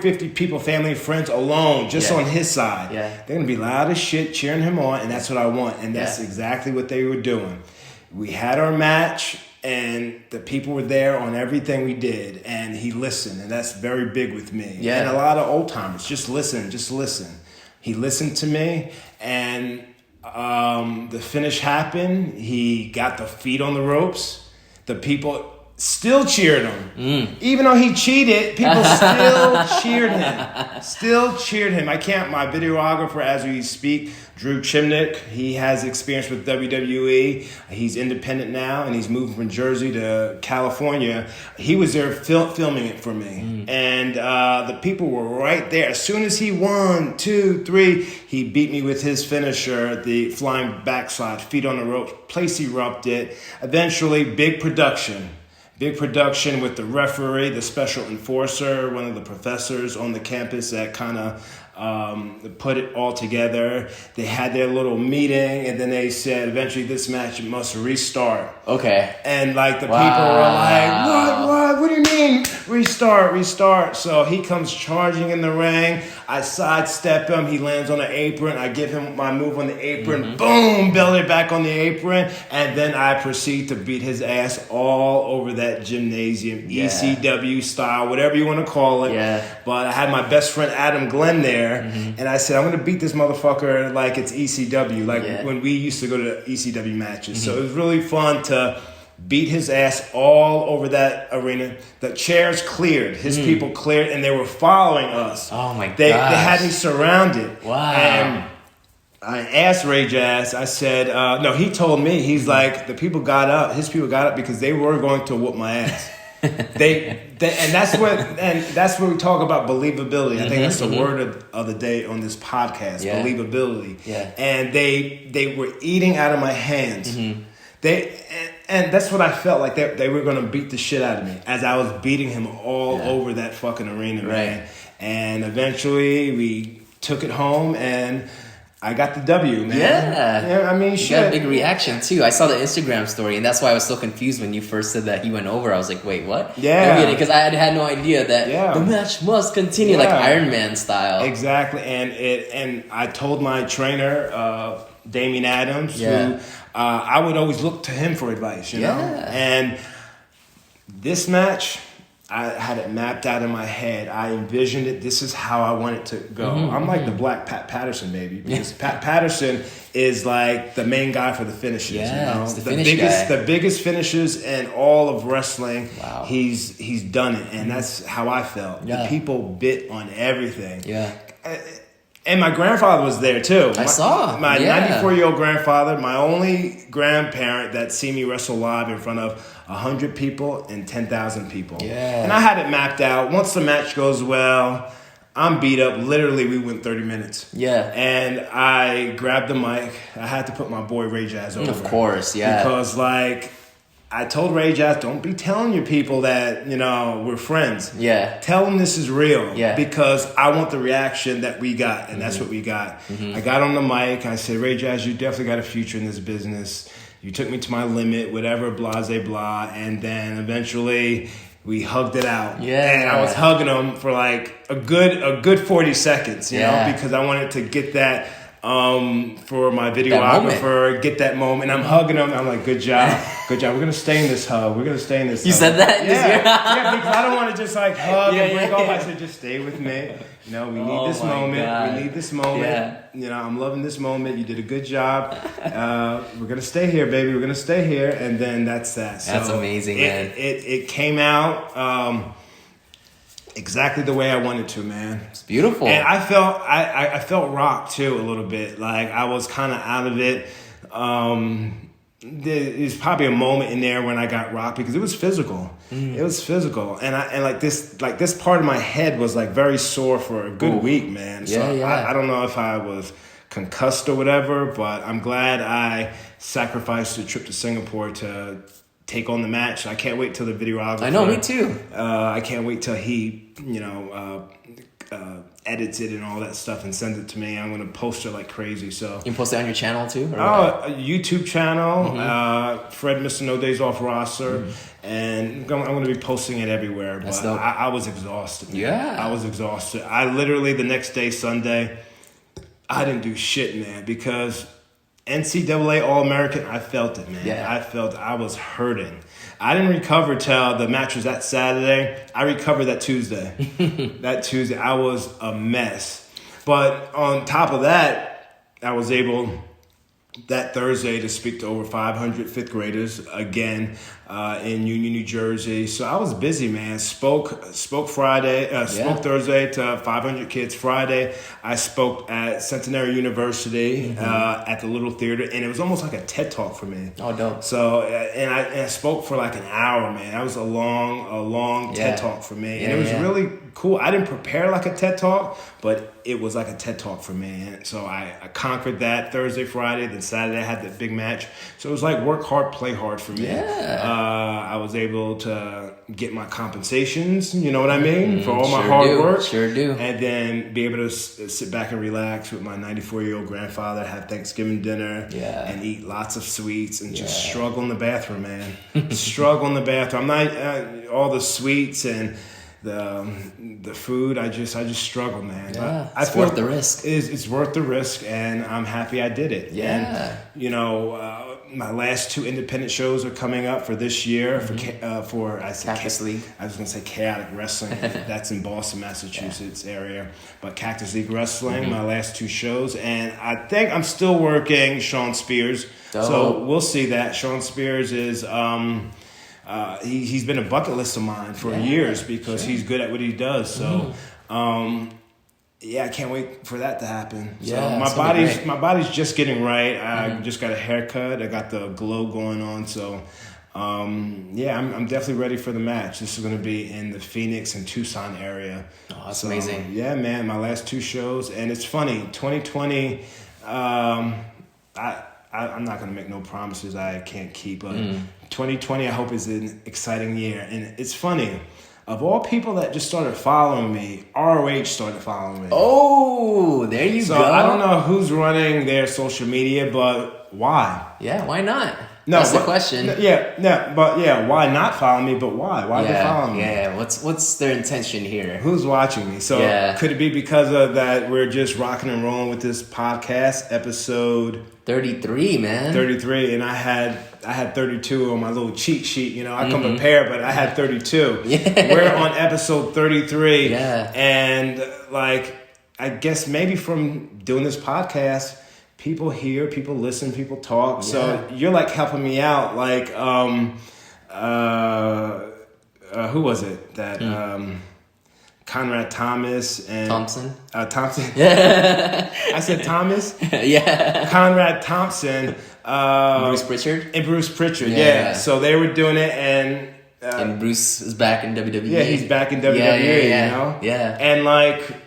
50 people, family and friends alone, just on his side. Yeah. They're going to be loud as shit, cheering him on, and that's what I want. And that's exactly what they were doing. We had our match, and the people were there on everything we did, and he listened, and that's very big with me. Yeah. And a lot of old timers, just listen. He listened to me, and the finish happened. He got the feet on the ropes. The people still cheered him. Even though he cheated, people still cheered him. My videographer, as we speak, Drew Chimnick, he has experience with WWE. He's independent now, and he's moving from Jersey to California. He was there filming it for me. And the people were right there. As soon as he 1, 2, 3, he beat me with his finisher, the flying backslide, feet on the rope, place erupted. Eventually, big production with the referee, the special enforcer, one of the professors on the campus that kind of put it all together. They had their little meeting, and then they said, eventually this match must restart. Okay. And like the people were like, what do you mean restart? So he comes charging in the ring. I sidestep him. He lands on the apron. I give him my move on the apron. Boom, belly back on the apron. And then I proceed to beat his ass all over that gymnasium, ECW style, whatever you want to call it. Yeah. But I had my best friend Adam Glenn there, and I said, I'm going to beat this motherfucker like it's ECW, like when we used to go to ECW matches. So it was really fun to beat his ass all over that arena. The chairs cleared. His people cleared, and they were following us. Oh, my God. They had me surrounded. Wow. And I asked Ray Jazz, I said, no, he told me, he's like, his people got up because they were going to whoop my ass. And that's where we talk about believability. I think that's the word of the day on this podcast, believability. Yeah. And they were eating out of my hands. And that's what I felt like they were going to beat the shit out of me as I was beating him all over that fucking arena, man. And eventually we took it home, and I got the W, man. Yeah. I mean, you got a big reaction, too. I saw the Instagram story, and that's why I was so confused when you first said that he went over. I was like, wait, what? Yeah. Because I had no idea that the match must continue, like Iron Man style. Exactly. And I told my trainer, Damian Adams, who I would always look to him for advice, you know? And this match, I had it mapped out in my head. I envisioned it. This is how I want it to go. I'm like the Black Pat Patterson, baby. Because Pat Patterson is like the main guy for the finishes. Yeah, you know? it's the biggest finishes in all of wrestling. Wow. He's done it, and that's how I felt. The people bit on everything. Yeah. And my grandfather was there too. I saw my 94-year-old grandfather, my only grandparent that seen me wrestle live in front of 100 people and 10,000 people. Yeah. And I had it mapped out. Once the match goes well, I'm beat up. Literally, we went 30 minutes. Yeah. And I grabbed the mic. I had to put my boy Ray Jazz over. Of course, yeah. Because I told Ray Jazz, don't be telling your people that, we're friends. Yeah. Tell them this is real. Yeah. Because I want the reaction that we got, and that's what we got. I got on the mic. I said, Ray Jazz, you definitely got a future in this business. You took me to my limit, whatever, blase, blah. And then eventually we hugged it out. Yeah. And I was hugging him for like a good 40 seconds, you know, because I wanted to get that for my videographer, get that moment. I'm hugging him. I'm like, good job. Good job. We're going to stay in this hug. You said that? Yeah, because I don't want to just like hug and break off. I said, just stay with me. We need this moment. God. We need this moment. Yeah. I'm loving this moment. You did a good job. We're going to stay here, baby. We're going to stay here. And then that's that. So that's amazing, man. It came out exactly the way I wanted to, man. It's beautiful. And I felt rocked too a little bit. Like I was kind of out of it. There's probably a moment in there when I got rocked because it was physical. It was physical, and this part of my head was like very sore for a good week, man. So I don't know if I was concussed or whatever, but I'm glad I sacrificed the trip to Singapore to take on the match. I can't wait till the videographer. I know, me too. I can't wait till he, edits it and all that stuff and sends it to me. I'm going to post it like crazy. So you can post it on your channel too? A YouTube channel, Fred Mr. No Days Off roster, and I'm going to be posting it everywhere. But I was exhausted. Man. Yeah. I was exhausted. I literally, the next day, Sunday, I didn't do shit, man, because NCAA All-American, I felt it, man. Yeah. I was hurting. I didn't recover till the match was that Saturday. I recovered that Tuesday. I was a mess. But on top of that, I was able that Thursday to speak to over 500 fifth graders again in Union, New Jersey. So I was busy, man. Spoke Friday, spoke Thursday to 500 kids. Friday, I spoke at Centenary University at the Little Theater, and it was almost like a TED Talk for me. Oh, dope. So, and I spoke for like an hour, man. That was a long TED Talk for me. And it was really cool. I didn't prepare like a TED Talk, but it was like a TED Talk for me. And so I conquered that Thursday, Friday, then Saturday I had that big match. So it was like work hard, play hard for me. Yeah. I was able to get my compensations, you know what I mean, for all my hard work. Sure do. And then be able to sit back and relax with my 94-year-old grandfather, have Thanksgiving dinner, and eat lots of sweets, and just struggle in the bathroom, man. Struggle in the bathroom. I'm not all the sweets and the food. I just struggle, man. Yeah, it's worth the risk. It's worth the risk, and I'm happy I did it. Yeah. And my last 2 independent shows are coming up for this year for Cactus League. I was going to say Chaotic Wrestling. That's in Boston, Massachusetts area. But Cactus League Wrestling, my last 2 shows. And I think I'm still working Sean Spears. Dope. So we'll see that. Sean Spears is... he's been a bucket list of mine for years because he's good at what he does. So, I can't wait for that to happen. Yeah, so my body's just getting right. I just got a haircut. I got the glow going on. So, I'm definitely ready for the match. This is going to be in the Phoenix and Tucson area. Oh, that's amazing. Yeah, man, my last 2 shows. And it's funny, 2020, I'm not going to make no promises I can't keep. But 2020, I hope, is an exciting year. And it's funny. of all people that just started following me, ROH started following me. Oh, there you go. So I don't know who's running their social media, but why? Yeah, why not? No, that's the question. Why not follow me? But why? Why they follow me? Yeah, what's their intention here? Who's watching me? So could it be because of that we're just rocking and rolling with this podcast, episode 33, man. 33, and I had 32 on my little cheat sheet. You know, I come prepared, but I had 32. Yeah. We're on episode 33. Yeah. And like, I guess maybe from doing this podcast, people hear, people listen, people talk. Yeah. So you're like helping me out. Like, who was it that Conrad Thomas and Thompson? Thompson. Yeah. I said Thomas. Yeah. Conrad Thompson. Bruce Pritchard. And Bruce Pritchard. Yeah. So they were doing it, and Bruce is back in WWE. Yeah, he's back in WWE. Yeah. You know. Yeah. And like.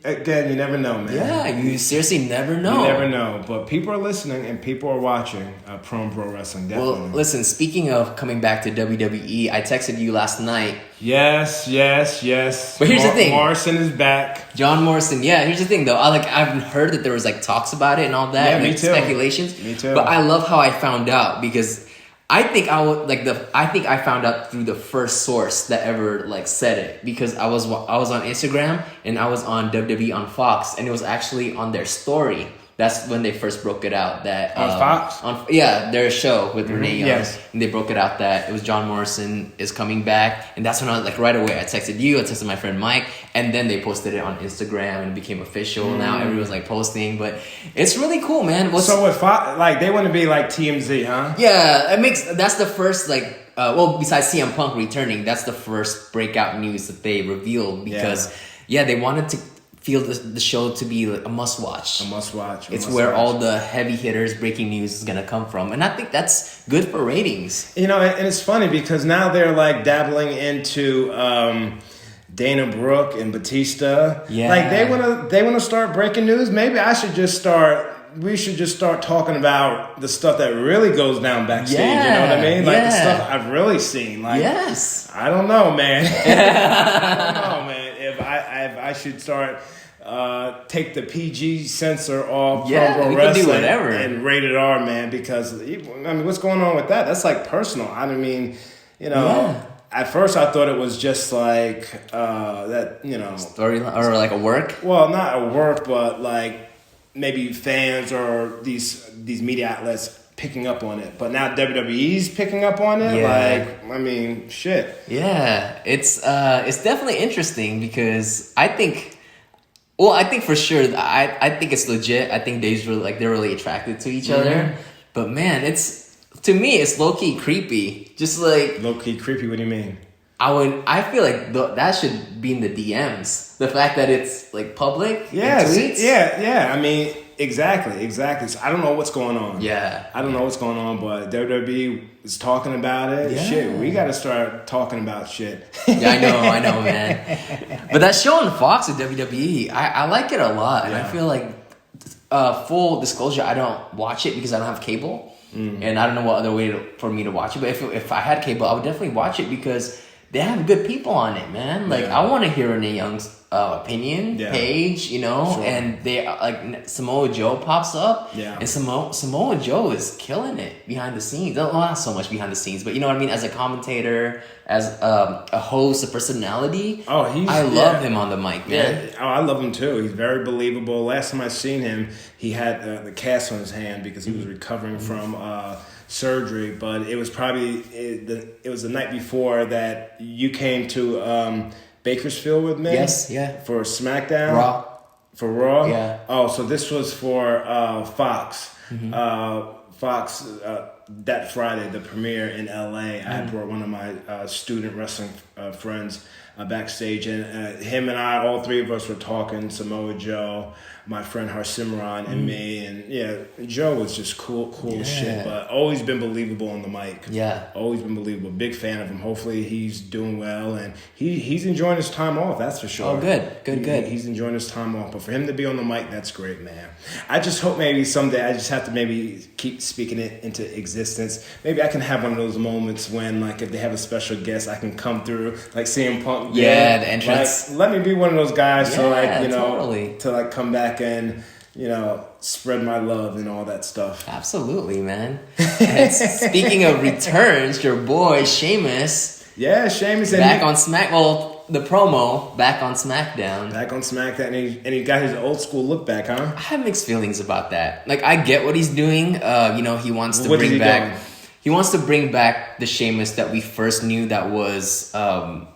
Again, you never know, man. Yeah, you seriously never know. You never know. But people are listening and people are watching Pro Wrestling, definitely. Well, listen, speaking of coming back to WWE, I texted you last night. Yes. But here's the thing. Morrison is back. John Morrison. Yeah, here's the thing, though. I've heard that there was, like, talks about it and all that. Yeah, me too. Speculations. Me too. But I love how I found out because I think I found out through the first source that ever like said it because I was on Instagram and I was on WWE on Fox and it was actually on their story. That's when they first broke it out that on Fox. Their show with Renee Young. Yes. And they broke it out that it was John Morrison is coming back, and that's when I was like right away. I texted you, I texted my friend Mike, and then they posted it on Instagram and it became official. Now everyone's like posting, but it's really cool, man. So with Fox, like they want to be like TMZ, huh? Yeah, that's the first like. Besides CM Punk returning, that's the first breakout news that they revealed because they wanted to feel the show to be like a must watch. It's where all the heavy hitters breaking news is gonna come from, and I think that's good for ratings. You know, and it's funny because now they're like dabbling into Dana Brooke and Batista. Yeah, like they wanna start breaking news. Maybe we should just start talking about the stuff that really goes down backstage. You know what I mean? Like the stuff I've really seen. Like, I don't know, man. I don't know, man. If I should start take the PG censor off Pro Wrestling and rated R, man, because I mean, what's going on with that? That's like personal. I mean, you know, at first I thought it was just like that, you know, story or like a work. Well, not a work, but like maybe fans or these media outlets picking up on it, but now WWE's picking up on it. Like, I mean, shit. Yeah, it's definitely interesting because I think for sure I think it's legit. I think they're really attracted to each other. But man, to me it's low key creepy. Just like low key creepy. What do you mean? I feel like that should be in the DMs. The fact that it's like public. Yeah. I mean, exactly. So I don't know what's going on. Yeah. I don't know what's going on, but WWE is talking about it. Yeah. Shit, we got to start talking about shit. Yeah, I know, man. But that show on Fox at WWE, I like it a lot. And I feel like, full disclosure, I don't watch it because I don't have cable. And I don't know what other way for me to watch it. But if I had cable, I would definitely watch it because they have good people on it, man. Like, I want to hear Renee Young's opinion, page, you know, and they like Samoa Joe pops up, and Samoa Joe is killing it behind the scenes. Well, not so much behind the scenes, but you know what I mean. As a commentator, as a host, a personality. I love him on the mic, man. Yeah. I love him too. He's very believable. Last time I seen him, he had the cast on his hand because he was recovering from surgery. But it was probably it was the night before that you came to Bakersfield with me. Yes, yeah. For SmackDown. Raw. For Raw? Yeah. Oh, so this was for Fox. Fox, that Friday, the premiere in LA. I brought one of my student wrestling friends backstage, and him and I, all three of us were talking. Samoa Joe, my friend Harsimran, and me, and Joe was just cool as shit, but always been believable on the mic. Yeah, always been believable. Big fan of him. Hopefully he's doing well, and he's enjoying his time off. That's for sure. Oh, good. He's enjoying his time off, but for him to be on the mic, that's great, man. I just hope maybe someday I just have to maybe keep speaking it into existence. existence. Maybe I can have one of those moments when, like, if they have a special guest, I can come through, like CM Punk. Yeah, the entrance. Like, let me be one of those guys to, like, you know, totally. to, like, come back and, you know, spread my love and all that stuff. Absolutely, man. And speaking of returns, your boy Sheamus. Yeah, Sheamus. Back on the promo, back on SmackDown. Back on SmackDown, and he got his old school look back, huh? I have mixed feelings about that. Like, I get what he's doing. You know, he wants to bring back... Doing? He wants to bring back the Sheamus that we first knew that was a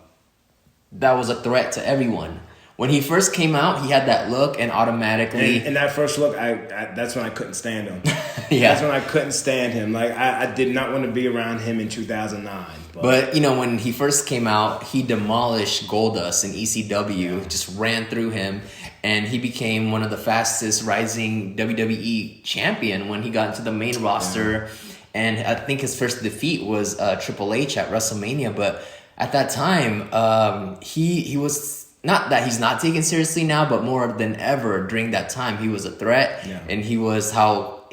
threat to everyone. When he first came out, he had that look, and automatically... And that first look, I that's when I couldn't stand him. Yeah. That's when I couldn't stand him. Like, I did not want to be around him in 2009. But, you know, when he first came out, he demolished Goldust in ECW, just ran through him, and he became one of the fastest rising WWE champion when he got into the main roster. Yeah. And I think his first defeat was Triple H at WrestleMania. But at that time, he was... Not that he's not taken seriously now, but more than ever during that time, he was a threat. Yeah. And he was how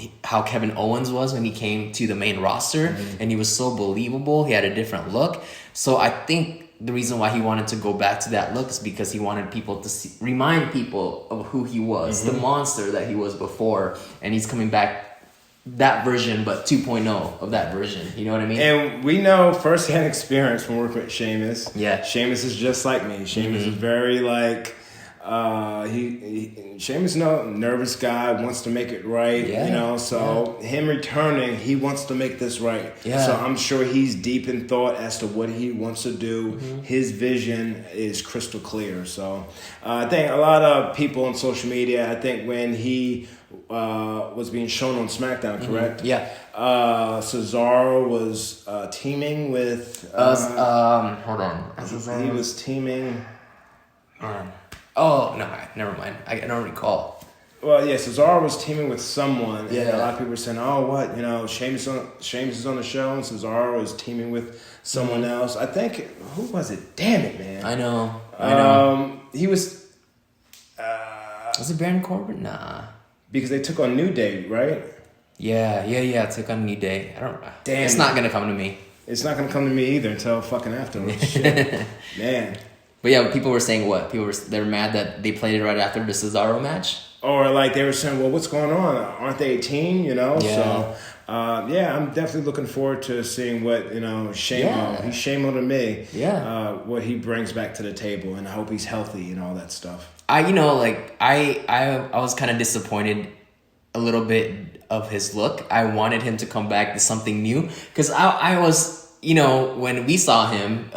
Kevin Owens was when he came to the main roster. Mm-hmm. And he was so believable. He had a different look. So I think the reason why he wanted to go back to that look is because he wanted people to remind people of who he was, mm-hmm. the monster that he was before. And he's coming back that version, but 2.0 of that version. You know what I mean? And we know firsthand experience from working with Sheamus. Yeah. Sheamus is just like me. Sheamus mm-hmm. is very like, Sheamus, nervous guy, wants to make it right, you know, so him returning, he wants to make this right. Yeah. So I'm sure he's deep in thought as to what he wants to do. Mm-hmm. His vision is crystal clear. So I think a lot of people on social media, I think when he was being shown on SmackDown, correct? Mm-hmm. Yeah. Cesaro was teaming with... hold on. He was teaming... Oh, no, never mind. I don't recall. Well, yeah, Cesaro was teaming with someone. Yeah. And a lot of people were saying, oh, what? You know, Sheamus is on the show and Cesaro is teaming with someone mm-hmm. else. I think, who was it? Damn it, man. I know. He was... was it Baron Corbin? Nah. Because they took on New Day, right? Yeah. Took on New Day. I don't... Damn. It's not going to come to me. It's not going to come to me either until fucking afterwards. Shit. Man. But yeah, people were saying what? They're mad that they played it right after the Cesaro match? Or like they were saying, well, what's going on? Aren't they a team, you know? Yeah. So, I'm definitely looking forward to seeing what, you know, he's Shamo to me. Yeah. What he brings back to the table, and I hope he's healthy and all that stuff. I was kind of disappointed a little bit of his look. I wanted him to come back to something new because I was... You know, when we saw him,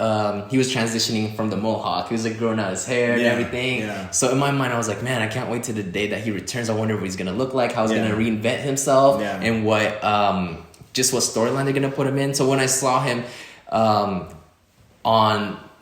he was transitioning from the mohawk. He was like growing out his hair and everything. Yeah. So in my mind, I was like, man, I can't wait to the day that he returns. I wonder what he's going to look like, how he's going to reinvent himself, and what storyline they're going to put him in. So when I saw him on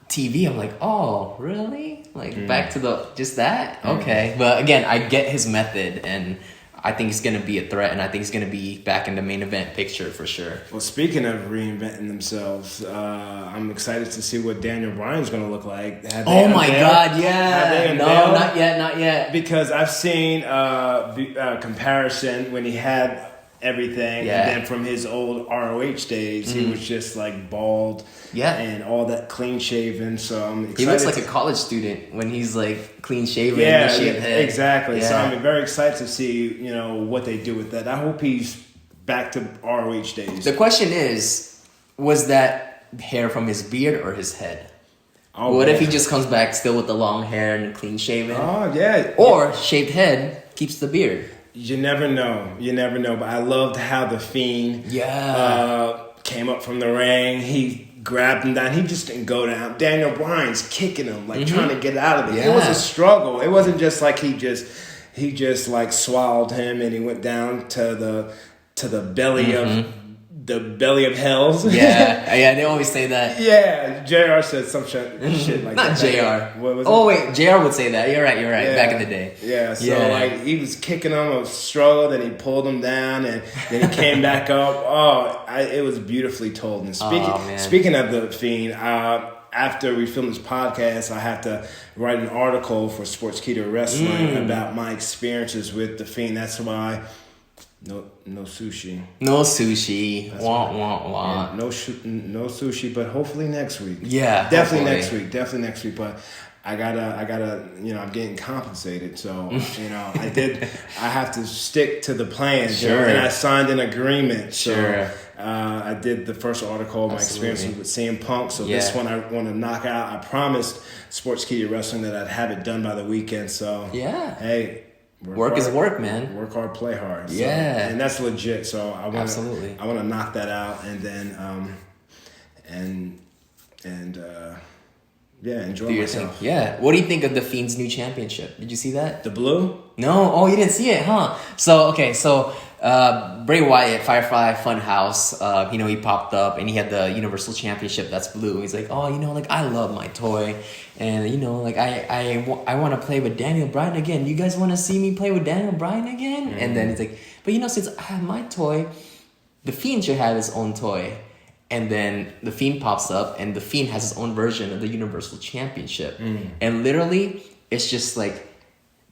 TV, I'm like, oh, really? Like back to just that? Okay. But again, I get his method, and I think he's going to be a threat, and I think he's going to be back in the main event picture for sure. Well, speaking of reinventing themselves, I'm excited to see what Daniel Bryan's going to look like. Oh my God, yeah. No, not yet. Because I've seen comparison when he had everything, and then from his old ROH days, he was just like bald, and all that clean shaven. So I'm excited. He looks like a college student when he's like clean shaven, and shaved head. Exactly. Yeah. So I'm very excited to see, you know, what they do with that. I hope he's back to ROH days. The question is, was that hair from his beard or his head? Oh, what if he just comes back still with the long hair and clean shaven? Oh yeah. Or shaved head keeps the beard. You never know. But I loved how the Fiend came up from the ring. He grabbed him down. He just didn't go down. Daniel Bryan's kicking him, like trying to get out of it. Yeah. It was a struggle. It wasn't just like he just like swallowed him and he went down to the belly of the belly of hells. Yeah, they always say that. Yeah, JR said some shit like Not that. JR. What was it? Oh, wait, JR would say that. You're right. Yeah. Back in the day. Yeah, so like he was kicking him, a struggle, then he pulled him down, and then he came back up. It was beautifully told. And speaking of the Fiend, after we film this podcast, I have to write an article for Sportskeeda Wrestling about my experiences with the Fiend. That's why No sushi. No sushi. That's Wah, right. wah, wah. Yeah, no sushi, but hopefully next week. Yeah, definitely hopefully. Definitely next week. But I gotta, I'm getting compensated, so I have to stick to the plan. Sure. And I signed an agreement. Sure. So, I did the first article, my experience with CM Punk. So this one I want to knock out. I promised Sportskeeda Wrestling that I'd have it done by the weekend. So hey. Work is work, man. Work hard, play hard. So, yeah, and that's legit. So I want to knock that out, and then enjoy myself. Yeah. What do you think of the Fiend's new championship? Did you see that? The blue? No. Oh, you didn't see it, huh? So Bray Wyatt, Firefly Funhouse, he popped up and he had the Universal Championship that's blue. He's like, oh, I love my toy. And, I want to play with Daniel Bryan again. You guys want to see me play with Daniel Bryan again? Mm-hmm. And then he's like, but since I have my toy, the Fiend should have his own toy. And then the Fiend pops up and the Fiend has his own version of the Universal Championship. Mm. And literally, it's just like,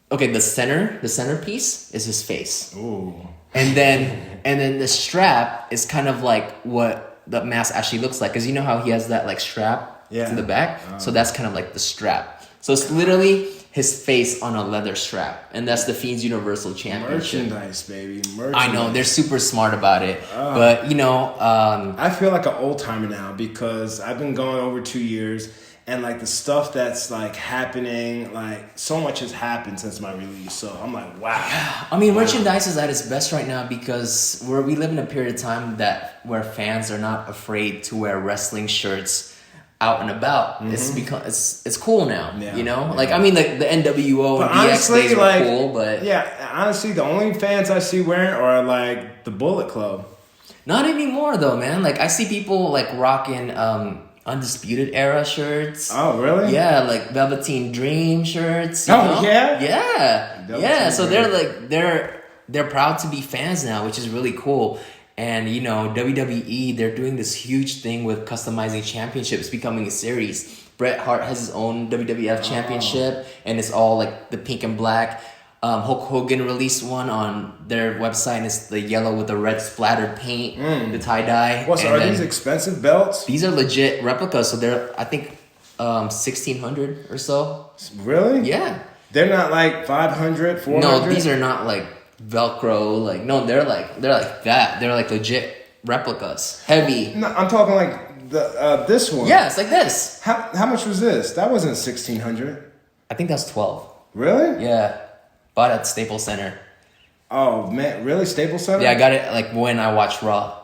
okay, the centerpiece is his face. Ooh. And then the strap is kind of like what the mask actually looks like. Because you know how he has that like strap to the back? So that's kind of like the strap. So it's literally his face on a leather strap. And that's the Fiend's Universal Championship. Merchandise, baby. Merchandise. I know. They're super smart about it. But, I feel like an old timer now because I've been going over 2 years. And like the stuff that's like happening, like so much has happened since my release. So I'm like, wow. I mean, merchandise is at its best right now because we live in a period of time where fans are not afraid to wear wrestling shirts out and about. Mm-hmm. It's cool now, Like I mean, the NWO and DX days were cool, but honestly, the only fans I see wearing are like the Bullet Club. Not anymore, though, man. Like I see people like rocking Undisputed Era shirts. Oh, really? Yeah, like Velveteen Dream shirts. Yeah? Yeah. So they're proud to be fans now, which is really cool. And WWE, they're doing this huge thing with customizing championships, becoming a series. Bret Hart has his own WWF championship, and it's all like the pink and black. Hulk Hogan released one on their website, and it's the yellow with the red splattered paint, the tie-dye. Are these expensive belts? These are legit replicas, so they're, I think, 1,600 or so. Really? Yeah. They're not like 500, 400? No, these are not like Velcro. They're like that. They're like legit replicas. Heavy. No, I'm talking like this one. Yeah, it's like this. How much was this? That wasn't 1,600. I think that's 12. Really? Yeah. Bought at Staples Center. Oh man, really? Staples Center? Yeah, I got it like when I watched Raw.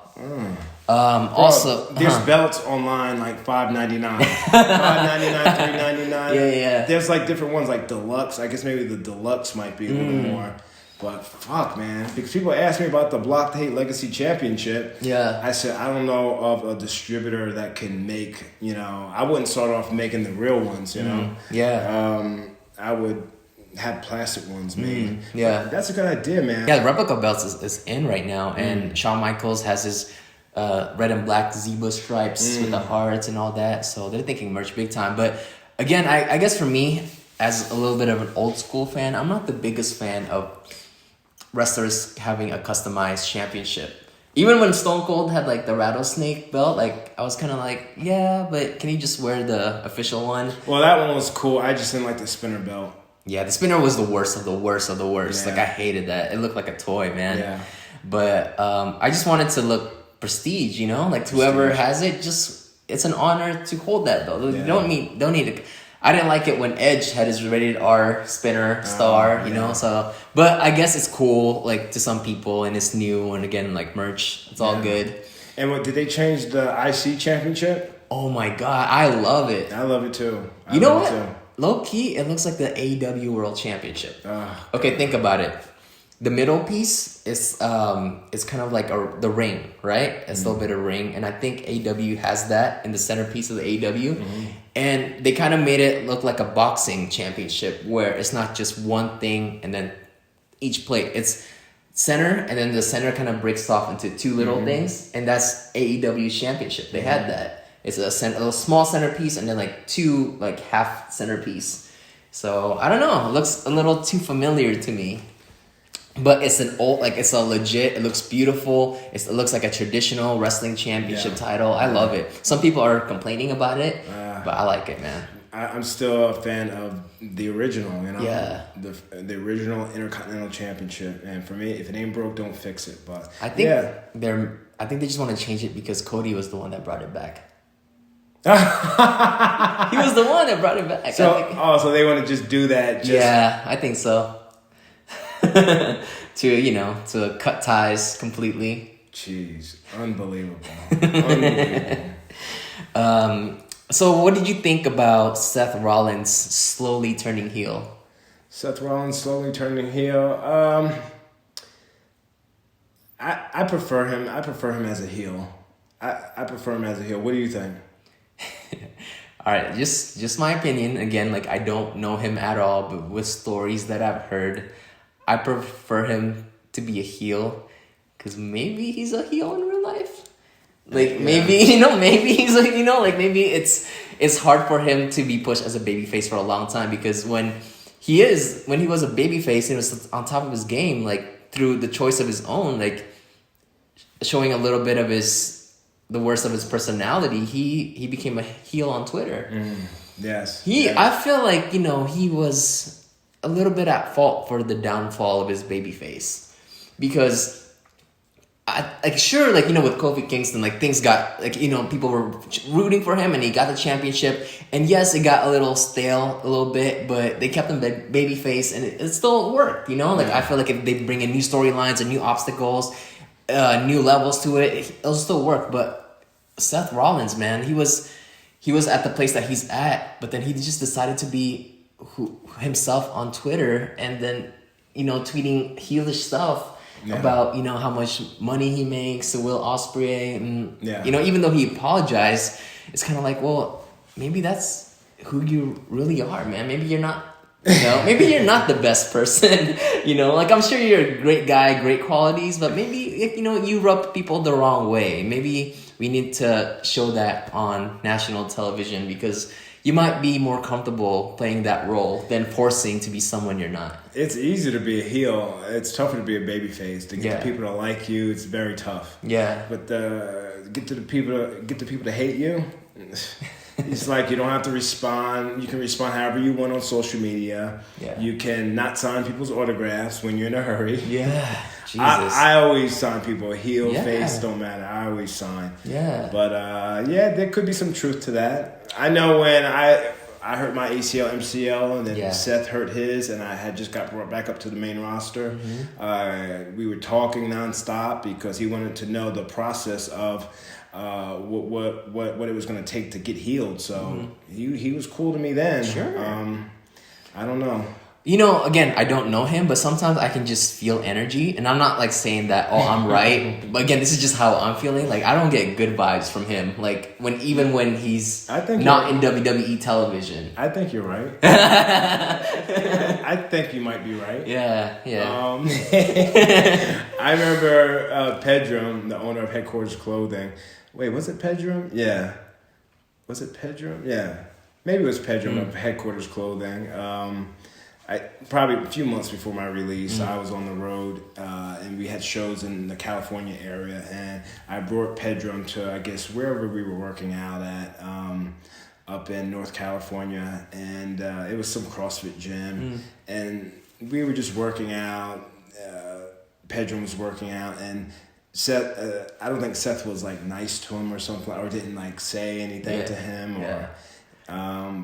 Also, there's belts online like $5.99, $5.99, $3.99. Yeah. There's like different ones like deluxe. I guess maybe the deluxe might be a little more. But fuck, man, because people ask me about the Block the Hate Legacy Championship. Yeah. I said I don't know of a distributor that can make. I wouldn't start off making the real ones. Yeah. I would have plastic ones made. Yeah. But that's a good idea, man. Yeah, the replica belts is in right now, and Shawn Michaels has his red and black zebra stripes with the hearts and all that. So they're thinking merch big time. But again, I guess for me, as a little bit of an old school fan, I'm not the biggest fan of wrestlers having a customized championship. Even when Stone Cold had like the rattlesnake belt, like I was kind of like, yeah, but can you just wear the official one? Well, that one was cool. I just didn't like the spinner belt. Yeah, the spinner was the worst of the worst of the worst. Yeah. Like, I hated that. It looked like a toy, man. Yeah. But I just wanted to look prestige, Like, whoever has it, it's an honor to hold that, though. Yeah. Don't need to... I didn't like it when Edge had his rated R spinner star, So, but I guess it's cool, like, to some people, and it's new, and again, like, merch. It's all good. And what, did they change the IC championship? Oh, my God. I love it. I love it, too. You know what? Low key, it looks like the AEW World Championship. Okay, think about it. The middle piece is kind of like the ring, right? It's a little bit of ring, and I think AEW has that in the centerpiece of the AEW. And they kind of made it look like a boxing championship where it's not just one thing and then each plate. It's center, and then the center kind of breaks off into two little things, and that's AEW's championship. They had that. It's a little small centerpiece and then like two like half centerpiece. So I don't know. It looks a little too familiar to me. But it's it's a legit, it looks beautiful. It looks like a traditional wrestling championship title. I love it. Some people are complaining about it, but I like it, man. I'm still a fan of the original, Yeah. The original Intercontinental Championship. And for me, if it ain't broke, don't fix it. But I think I think they just want to change it because Cody was the one that brought it back. He was the one that brought it back. So they want to just do that. Yeah, I think so. to cut ties completely. Jeez, unbelievable. So what did you think about Seth Rollins slowly turning heel? Seth Rollins slowly turning heel. I prefer him. I prefer him as a heel. I prefer him as a heel. What do you think? All right, just my opinion. Again, I don't know him at all, but with stories that I've heard, I prefer him to be a heel because maybe he's a heel in real life. Maybe he's maybe it's hard for him to be pushed as a babyface for a long time because when he was a babyface and was on top of his game, through the choice of his own, showing a little bit of the worst of his personality, he became a heel on Twitter. Yes. I feel like, he was a little bit at fault for the downfall of his babyface. Because, with Kofi Kingston, things got, people were rooting for him and he got the championship. And yes, it got a little stale a little bit, but they kept him babyface and it still worked, I feel like if they bring in new storylines and new obstacles, new levels to it, it'll still work. But Seth Rollins, man, he was at the place that he's at, but then he just decided to be himself on Twitter and then, tweeting heelish stuff about, how much money he makes to Will Ospreay. And, even though he apologized, it's kind of well, maybe that's who you really are, man. Maybe you're not, maybe you're not the best person, I'm sure you're a great guy, great qualities, but maybe, you rub people the wrong way. Maybe we need to show that on national television because you might be more comfortable playing that role than forcing to be someone you're not. It's easy to be a heel. It's tougher to be a babyface. To get the people to like you, it's very tough. Yeah. But get the people to hate you. It's you don't have to respond. You can respond however you want on social media. Yeah. You can not sign people's autographs when you're in a hurry. Yeah. Jesus. I always sign people. Heel, face, don't matter. I always sign. Yeah. But there could be some truth to that. I know when I hurt my ACL, MCL, and then Seth hurt his, and I had just got brought back up to the main roster. Mm-hmm. We were talking nonstop because he wanted to know the process of what it was going to take to get healed. So he was cool to me then. Sure. I don't know. Again, I don't know him, but sometimes I can just feel energy, and I'm not saying that I'm right. But again, this is just how I'm feeling. I don't get good vibes from him. When he's not in WWE television. I think you're right. I think you might be right. Yeah. I remember Pedram, the owner of Headquarters Clothing. Wait, was it Pedram? Yeah. Was it Pedram? Yeah. Maybe it was Pedram of Headquarters Clothing. Probably a few months before my release, I was on the road and we had shows in the California area, and I brought Pedram to, I guess, wherever we were working out at up in North California, and it was some CrossFit gym, and we were just working out. Pedram was working out, and Seth, I don't think Seth was nice to him or something, or didn't say anything to him or...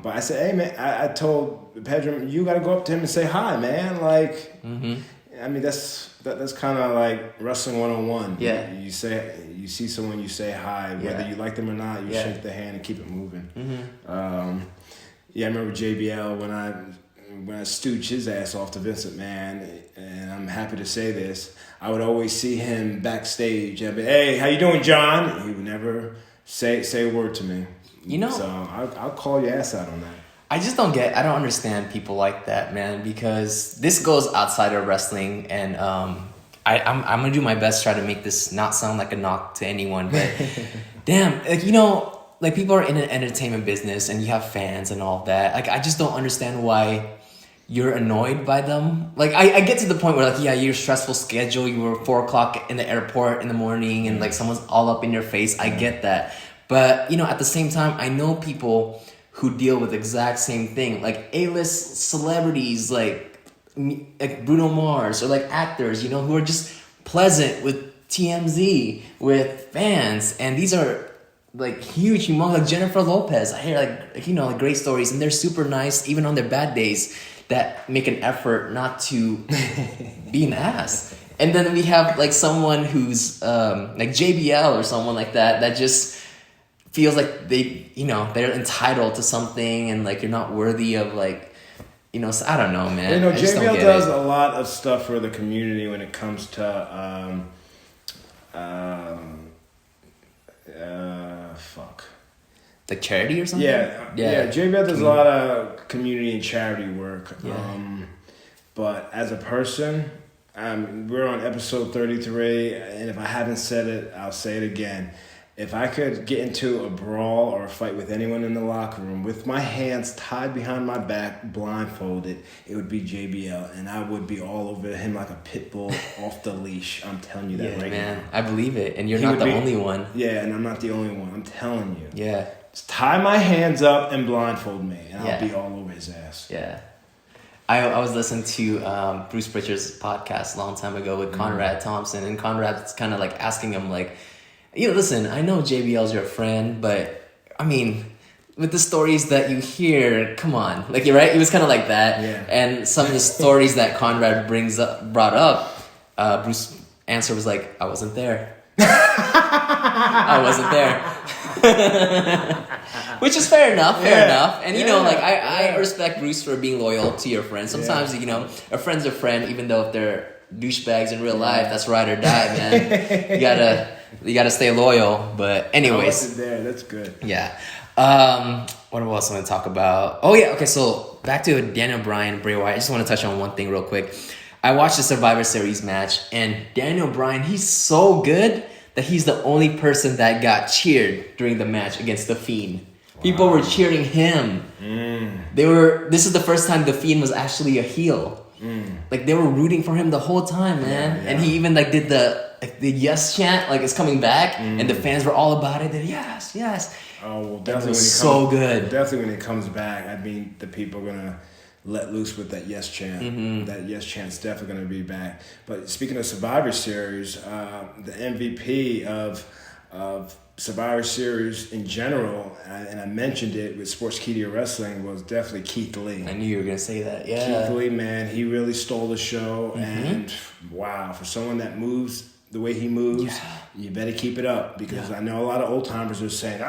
But I said, hey, man, I told Pedram, you got to go up to him and say hi, man. I mean, that's kind of wrestling 101. Yeah. You see someone, you say hi, whether you like them or not, you shake their hand and keep it moving. Mm-hmm. I remember JBL when I stooged his ass off to Vince McMahon, and I'm happy to say this, I would always see him backstage. I'd be, hey, how you doing, John? He would never say a word to me. So I'll call your ass out on that. I don't understand people like that, man, because this goes outside of wrestling, and I'm gonna do my best to try to make this not sound like a knock to anyone, but damn, people are in an entertainment business and you have fans and all that. I just don't understand why you're annoyed by them. Like, I get to the point where, like, yeah, your stressful schedule, you were 4 o'clock in the airport in the morning and, like, someone's all up in your face. I get that. But, you know, at the same time, I know people who deal with the exact same thing. Like, A-list celebrities, like Bruno Mars, or, like, actors, you know, who are just pleasant with TMZ, with fans. And these are, like, huge, humongous, like Jennifer Lopez. I hear, like, you know, like, great stories. And they're super nice, even on their bad days, that make an effort not to be an ass. And then we have, like, someone who's like JBL or someone like that, that just feels like they, you know, they're entitled to something, and, like, you're not worthy of, like, you know, so I don't know, man. You know, I just don't JBL get does it. a lot of stuff for the community when it comes to fuck. Like charity or something? Yeah. JBL does a lot of community and charity work. Yeah. But as a person, we're on episode 33, and if I haven't said it, I'll say it again. If I could get into a brawl or a fight with anyone in the locker room with my hands tied behind my back, blindfolded, it would be JBL, and I would be all over him like a pit bull off the leash. I'm telling you that right man. now. I believe it, and you're He not would the be- only one. Yeah, and I'm not the only one. I'm telling you. Yeah. Just tie my hands up and blindfold me, and Yeah. I'll be all over his ass. Yeah. I was listening to Bruce Pritchard's podcast a long time ago with Conrad Thompson, and Conrad's kind of like asking him, like, you know, listen, I know JBL's your friend, but I mean, with the stories that you hear, come on, like, you're right. He was kind of like that, Yeah. And some of the stories that Conrad brought up, Bruce's answer was like, I wasn't there. I wasn't there. Which is fair enough, And, you know, like, I respect Bruce for being loyal to your friend. Sometimes, you know, a friend's a friend, even though if they're douchebags in real life, that's ride or die, man. You gotta stay loyal. But anyways. I wasn't there. That's good. Yeah. What else am I gonna talk about? Oh yeah, okay, so back to Daniel Bryan, Bray Wyatt. I just want to touch on one thing real quick. I watched the Survivor Series match, and Daniel Bryan, he's so good that he's the only person that got cheered during the match against The Fiend. People were cheering him. This is the first time The Fiend was actually a heel. Like, they were rooting for him the whole time, man. Yeah. And he even, like, did the yes chant, like, it's coming back, and the fans were all about it. They're, yes. Oh, well, It definitely. was so good. Definitely when it comes back, I mean, the people are gonna let loose with that yes chant. That yes chant's definitely gonna be back. But speaking of Survivor Series, the MVP of Survivor Series in general, and I mentioned it with Sportskeeda Wrestling, was definitely Keith Lee. I knew you were gonna say that. Yeah. Keith Lee, man, he really stole the show, and wow, for someone that moves the way he moves, you better keep it up, because I know a lot of old timers are saying,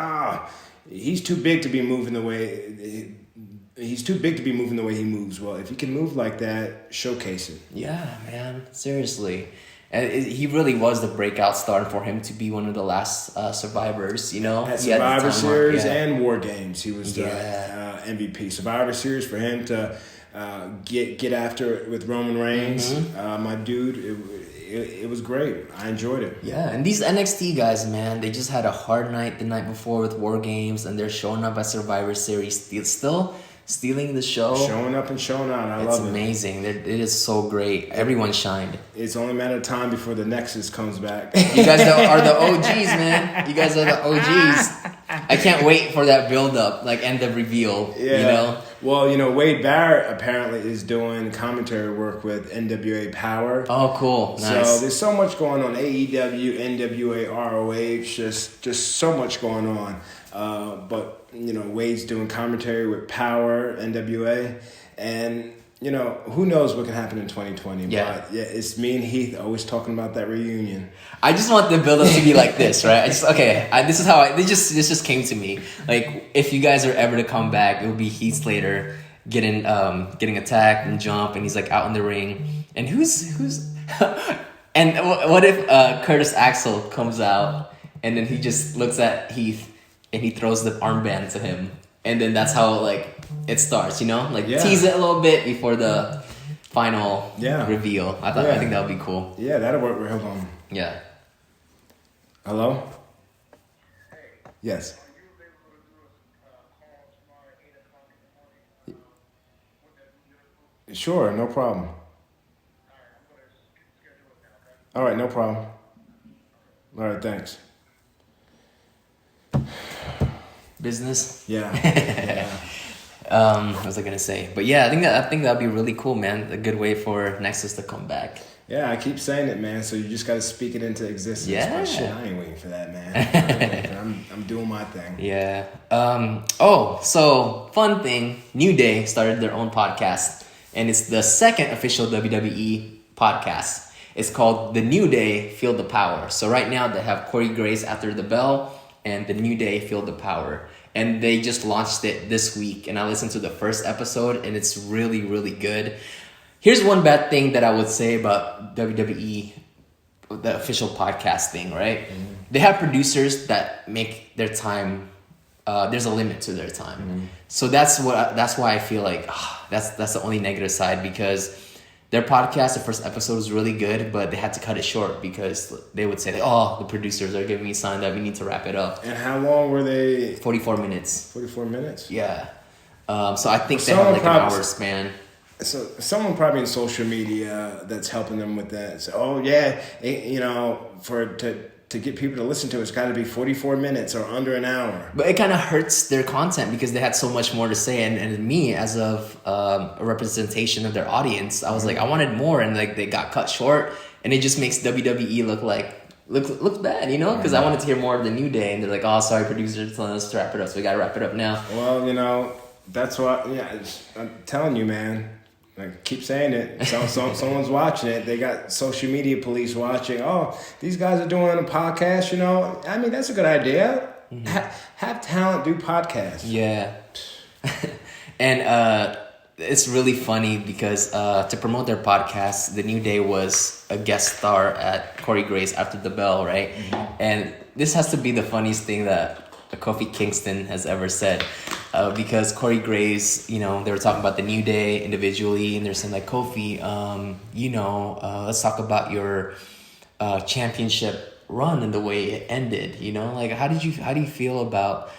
he's too big to be moving the way. He's too big to be moving the way he moves. Well, if he can move like that, showcase it. Yeah, man. Seriously. And he really was the breakout star for him to be one of the last survivors, you know? At He had the Survivor time Series mark, and War Games, he was the MVP. Survivor Series, for him to get after it with Roman Reigns, my dude, it was great. I enjoyed it. Yeah, and these NXT guys, man, they just had a hard night the night before with War Games, and they're showing up at Survivor Series, still stealing the show. Showing up and showing out. I love it. It's amazing. It is so great. Everyone shined. It's only a matter of time before the Nexus comes back. You guys are the OGs, man. You guys are the OGs. I can't wait for that build-up, like, and the reveal, you know? Well, you know, Wade Barrett apparently is doing commentary work with NWA Power. Oh, cool. Nice. So there's so much going on. AEW, NWA, ROH, just so much going on. But, you know, Wade's doing commentary with Power, NWA. And, you know, who knows what can happen in 2020. Yeah. But, yeah, it's me and Heath always talking about that reunion. I just want the build-up to be like this, right? This is how this just came to me. Like, if you guys are ever to come back, it would be Heath Slater getting attacked and jump, and he's like out in the ring. And who's and what if Curtis Axel comes out, and then he just looks at Heath and he throws the armband to him, and then that's how, like, it starts, you know? Like, tease it a little bit before the final reveal. I think that would be cool. Yeah, that'll work real well. Yeah. Hello? Yes. Sure, no problem. All right, no problem. All right, thanks. Business. Yeah. What was I gonna say? But yeah, I think that'd be really cool, man. A good way for Nexus to come back. Yeah, I keep saying it, man. So you just got to speak it into existence. Yeah. But shit, I ain't waiting for that, man. I'm doing my thing. Yeah. So fun thing. New Day started their own podcast, and it's the second official WWE podcast. It's called The New Day Feel the Power. So right now they have Corey Graves After the Bell and The New Day Feel the Power. And they just launched it this week. And I listened to the first episode and it's really, really good. Here's one bad thing that I would say about WWE, the official podcast thing, right? Mm-hmm. They have producers that make their time, there's a limit to their time. Mm-hmm. So that's why I feel like that's the only negative side, because their podcast, the first episode was really good, but they had to cut it short because they would say, the producers are giving me a sign that we need to wrap it up. And how long were they? 44 minutes. 44 minutes? Yeah. So I think they have like an hour span. So someone probably in social media that's helping them with that. So, to get people to listen to, it's got to be 44 minutes or under an hour. But it kind of hurts their content because they had so much more to say. And me, as of a representation of their audience, I was like, I wanted more, and like they got cut short, and it just makes WWE look bad, you know? Because I wanted to hear more of the New Day, and they're like, oh, sorry, producers telling us to wrap it up, so we got to wrap it up now. Well, that's why. Yeah, I'm telling you, man. Like, keep saying it. Someone's watching it. They got social media police watching. Oh, these guys are doing a podcast, I mean, that's a good idea. Mm-hmm. Have talent do podcasts. Yeah. And it's really funny because to promote their podcast, The New Day was a guest star at Corey Graves After the Bell, right? Mm-hmm. And this has to be the funniest thing that Kofi Kingston has ever said. Because Corey Graves, they were talking about the New Day individually, and they're saying like, Kofi, let's talk about your championship run and the way it ended. Like how do you feel about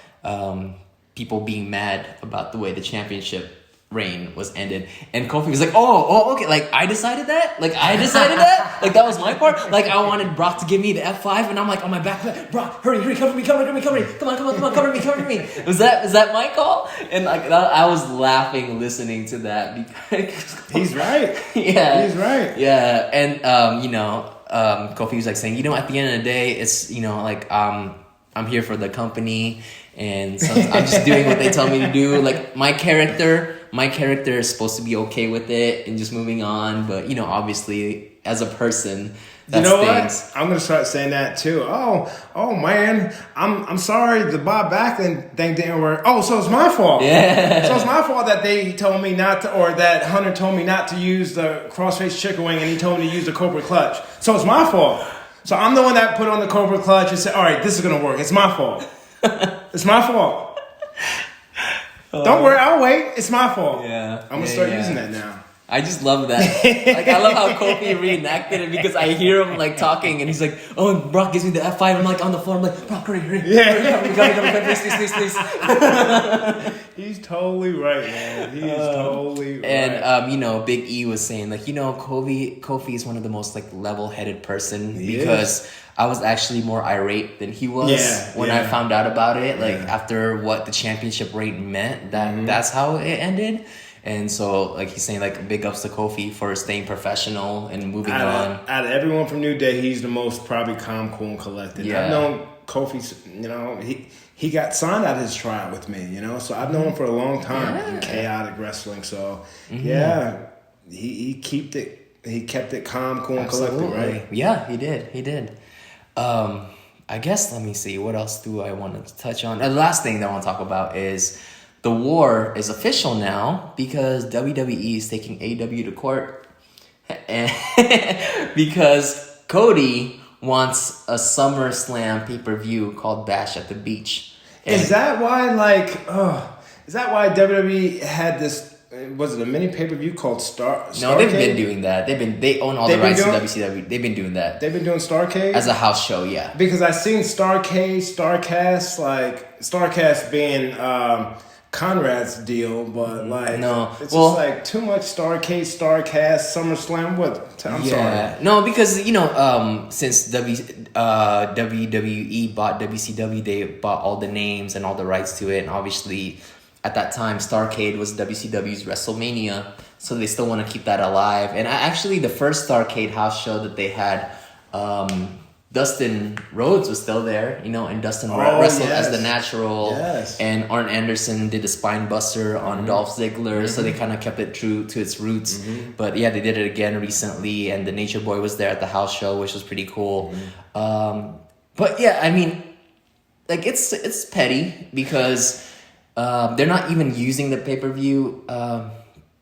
people being mad about the way the championship reign was ended? And Kofi was like, oh, okay, like I decided that, like that was my part. Like I wanted Brock to give me the F5, and I'm like on my back, Brock, hurry, cover me, come on, cover me. Was that my call? And like I was laughing listening to that because he's right. Yeah, he's right. Yeah, and Kofi was like saying, at the end of the day, it's I'm here for the company, and so I'm just doing what they tell me to do. Like my character is supposed to be okay with it and just moving on, but obviously as a person, that stings. What? I'm gonna start saying that too. Oh man, I'm sorry the Bob Backlund thing didn't work. Oh, so it's my fault. Yeah. So it's my fault that they told me not to, or that Hunter told me not to use the crossface chicken wing, and he told me to use the Cobra clutch. So it's my fault. So I'm the one that put on the Cobra clutch and said, all right, this is gonna work. It's my fault. It's my fault. Don't worry, I'll wait. It's my fault. Yeah. I'm gonna start using that now. I just love that. Like I love how Kofi reenacted it because I hear him like talking and he's like, oh, and Brock gives me the F5. I'm like on the floor. I'm like, Brock, hurry. Yeah. Please. He's totally right, man. He is totally right. And Big E was saying like, Kofi is one of the most like level-headed person because I was actually more irate than he was when I found out about it. Like after what the championship reign meant, that's how it ended. And so, like, he's saying, like, big ups to Kofi for staying professional and moving on. Out of everyone from New Day, he's the most probably calm, cool, and collected. Yeah. I've known Kofi, he got signed out of his tryout with me, So I've known him for a long time in chaotic wrestling. So, he kept it calm, cool, and collected, right? Yeah, he did. I guess, let me see, what else do I want to touch on? The last thing that I want to talk about is the war is official now because WWE is taking AEW to court. And because Cody wants a SummerSlam pay-per-view called Bash at the Beach. And is that why WWE had this, was it a mini pay-per-view called Starcade? No, they've been doing that. They own all the rights to WCW. They've been doing that. They've been doing Starcade? As a house show, yeah. Because I've seen Starcade, Starcast being Conrad's deal, but like no, it's just like too much Starcade, Starcast, SummerSlam. What? I'm sorry. No, because since WWE bought WCW, they bought all the names and all the rights to it, and obviously at that time Starcade was WCW's WrestleMania, so they still want to keep that alive. And actually, the first Starcade house show that they had, Dustin Rhodes was still there, and Dustin wrestled as the Natural, and Arn Anderson did the spine buster on Dolph Ziggler, so they kind of kept it true to its roots. But yeah, they did it again recently, and the Nature Boy was there at the house show, which was pretty cool. But yeah, I mean, like it's petty because they're not even using the pay-per-view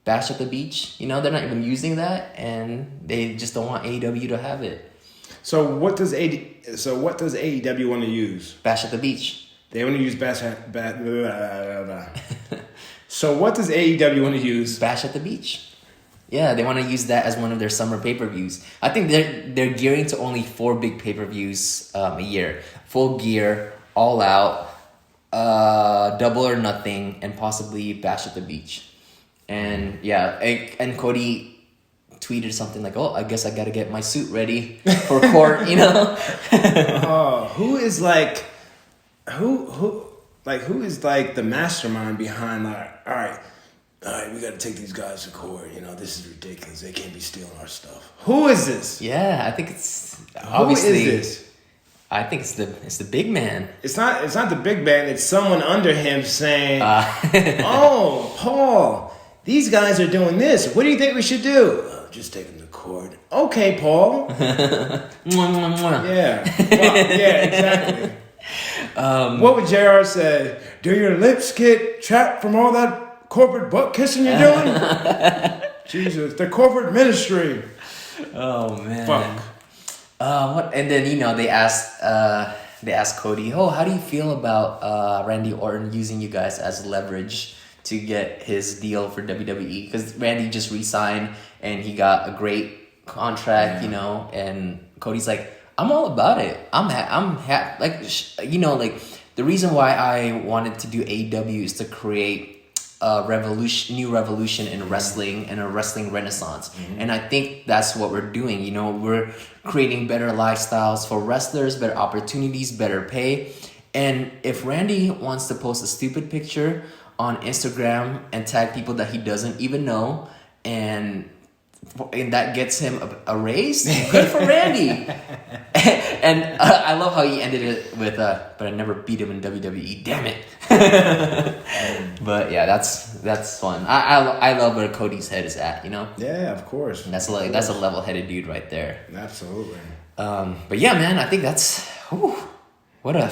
Bash at the Beach. They're not even using that, and they just don't want AEW to have it. So what does AEW want to use? Bash at the Beach. They want to use Bash at So what does AEW want to use? Bash at the Beach. Yeah, they want to use that as one of their summer pay-per-views. I think they're gearing to only 4 big pay-per-views a year. Full Gear, All Out, Double or Nothing, and possibly Bash at the Beach. And yeah, and Cody tweeted something like, "Oh, I guess I gotta get my suit ready for court," Who is the mastermind behind like, all right, we gotta take these guys to court. This is ridiculous. They can't be stealing our stuff. Who is this? Yeah, I think it's obviously. Who is this? I think it's the big man. It's not the big man. It's someone under him saying, "Oh, Paul, these guys are doing this. What do you think we should do?" Just take them to court. Okay, Paul. Yeah. Yeah, exactly. What would JR say? Do your lips get chapped from all that corporate butt kissing you're doing? Jesus, the corporate ministry. Oh man. Fuck. What? And then they asked Cody, "Oh, how do you feel about Randy Orton using you guys as leverage to get his deal for WWE?" Because Randy just re-signed and he got a great contract, and Cody's like, "I'm all about it. I'm happy." Like, the reason why I wanted to do AEW is to create a new revolution in wrestling and a wrestling renaissance. And I think that's what we're doing. We're creating better lifestyles for wrestlers, better opportunities, better pay. And if Randy wants to post a stupid picture on Instagram and tag people that he doesn't even know, and that gets him a raise, good for Randy. And I love how he ended it with but I never beat him in WWE, damn it. But yeah, that's fun. I love where Cody's head is at, Yeah, of course. And that's a level-headed dude right there. Absolutely. But yeah, man, I think that's what a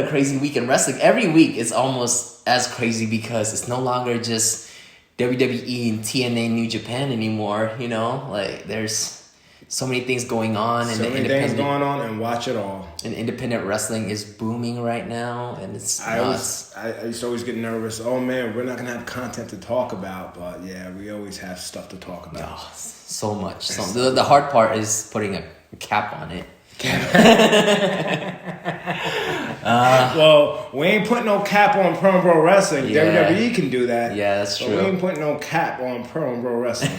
crazy week in wrestling. Every week is almost as crazy because it's no longer just WWE and TNA New Japan anymore, like there's so many things going on, and and watch it all. And independent wrestling is booming right now, and it's I used to always get nervous. Oh man, we're not gonna have content to talk about, but yeah, we always have stuff to talk about. Oh, so much. So the hard part is putting a cap on it. Well, we ain't putting no cap on Pro and Pro Wrestling. Yeah. WWE can do that. Yeah, that's true. But we ain't putting no cap on Pro and Pro Wrestling.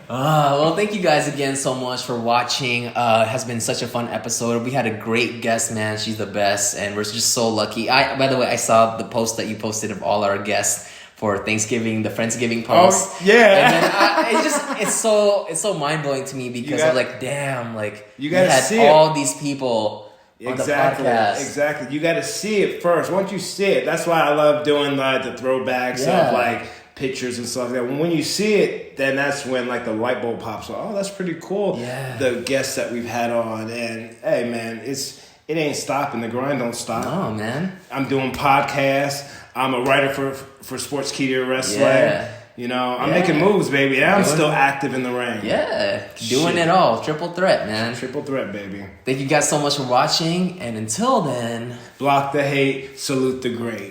Well, thank you guys again so much for watching. It has been such a fun episode. We had a great guest, man. She's the best, and we're just so lucky. By the way, I saw the post that you posted of all our guests for Thanksgiving, the Friendsgiving post. Oh, yeah. And then it's so mind blowing to me because I'm like, damn, like you gotta had see all these people on the podcast. Exactly. You gotta see it first. Once you see it, that's why I love doing like the throwbacks of like pictures and stuff like that. When you see it, then that's when like the light bulb pops on. Oh, that's pretty cool. Yeah. The guests that we've had on, and hey man, it ain't stopping. The grind don't stop. No, man. I'm doing podcasts. I'm a writer for Sportskeeda Wrestling. Yeah. I'm making moves, baby. And I'm still active in the ring. Yeah. Doing it all. Triple threat, man. Triple threat, baby. Thank you guys so much for watching. And until then, block the hate, salute the great.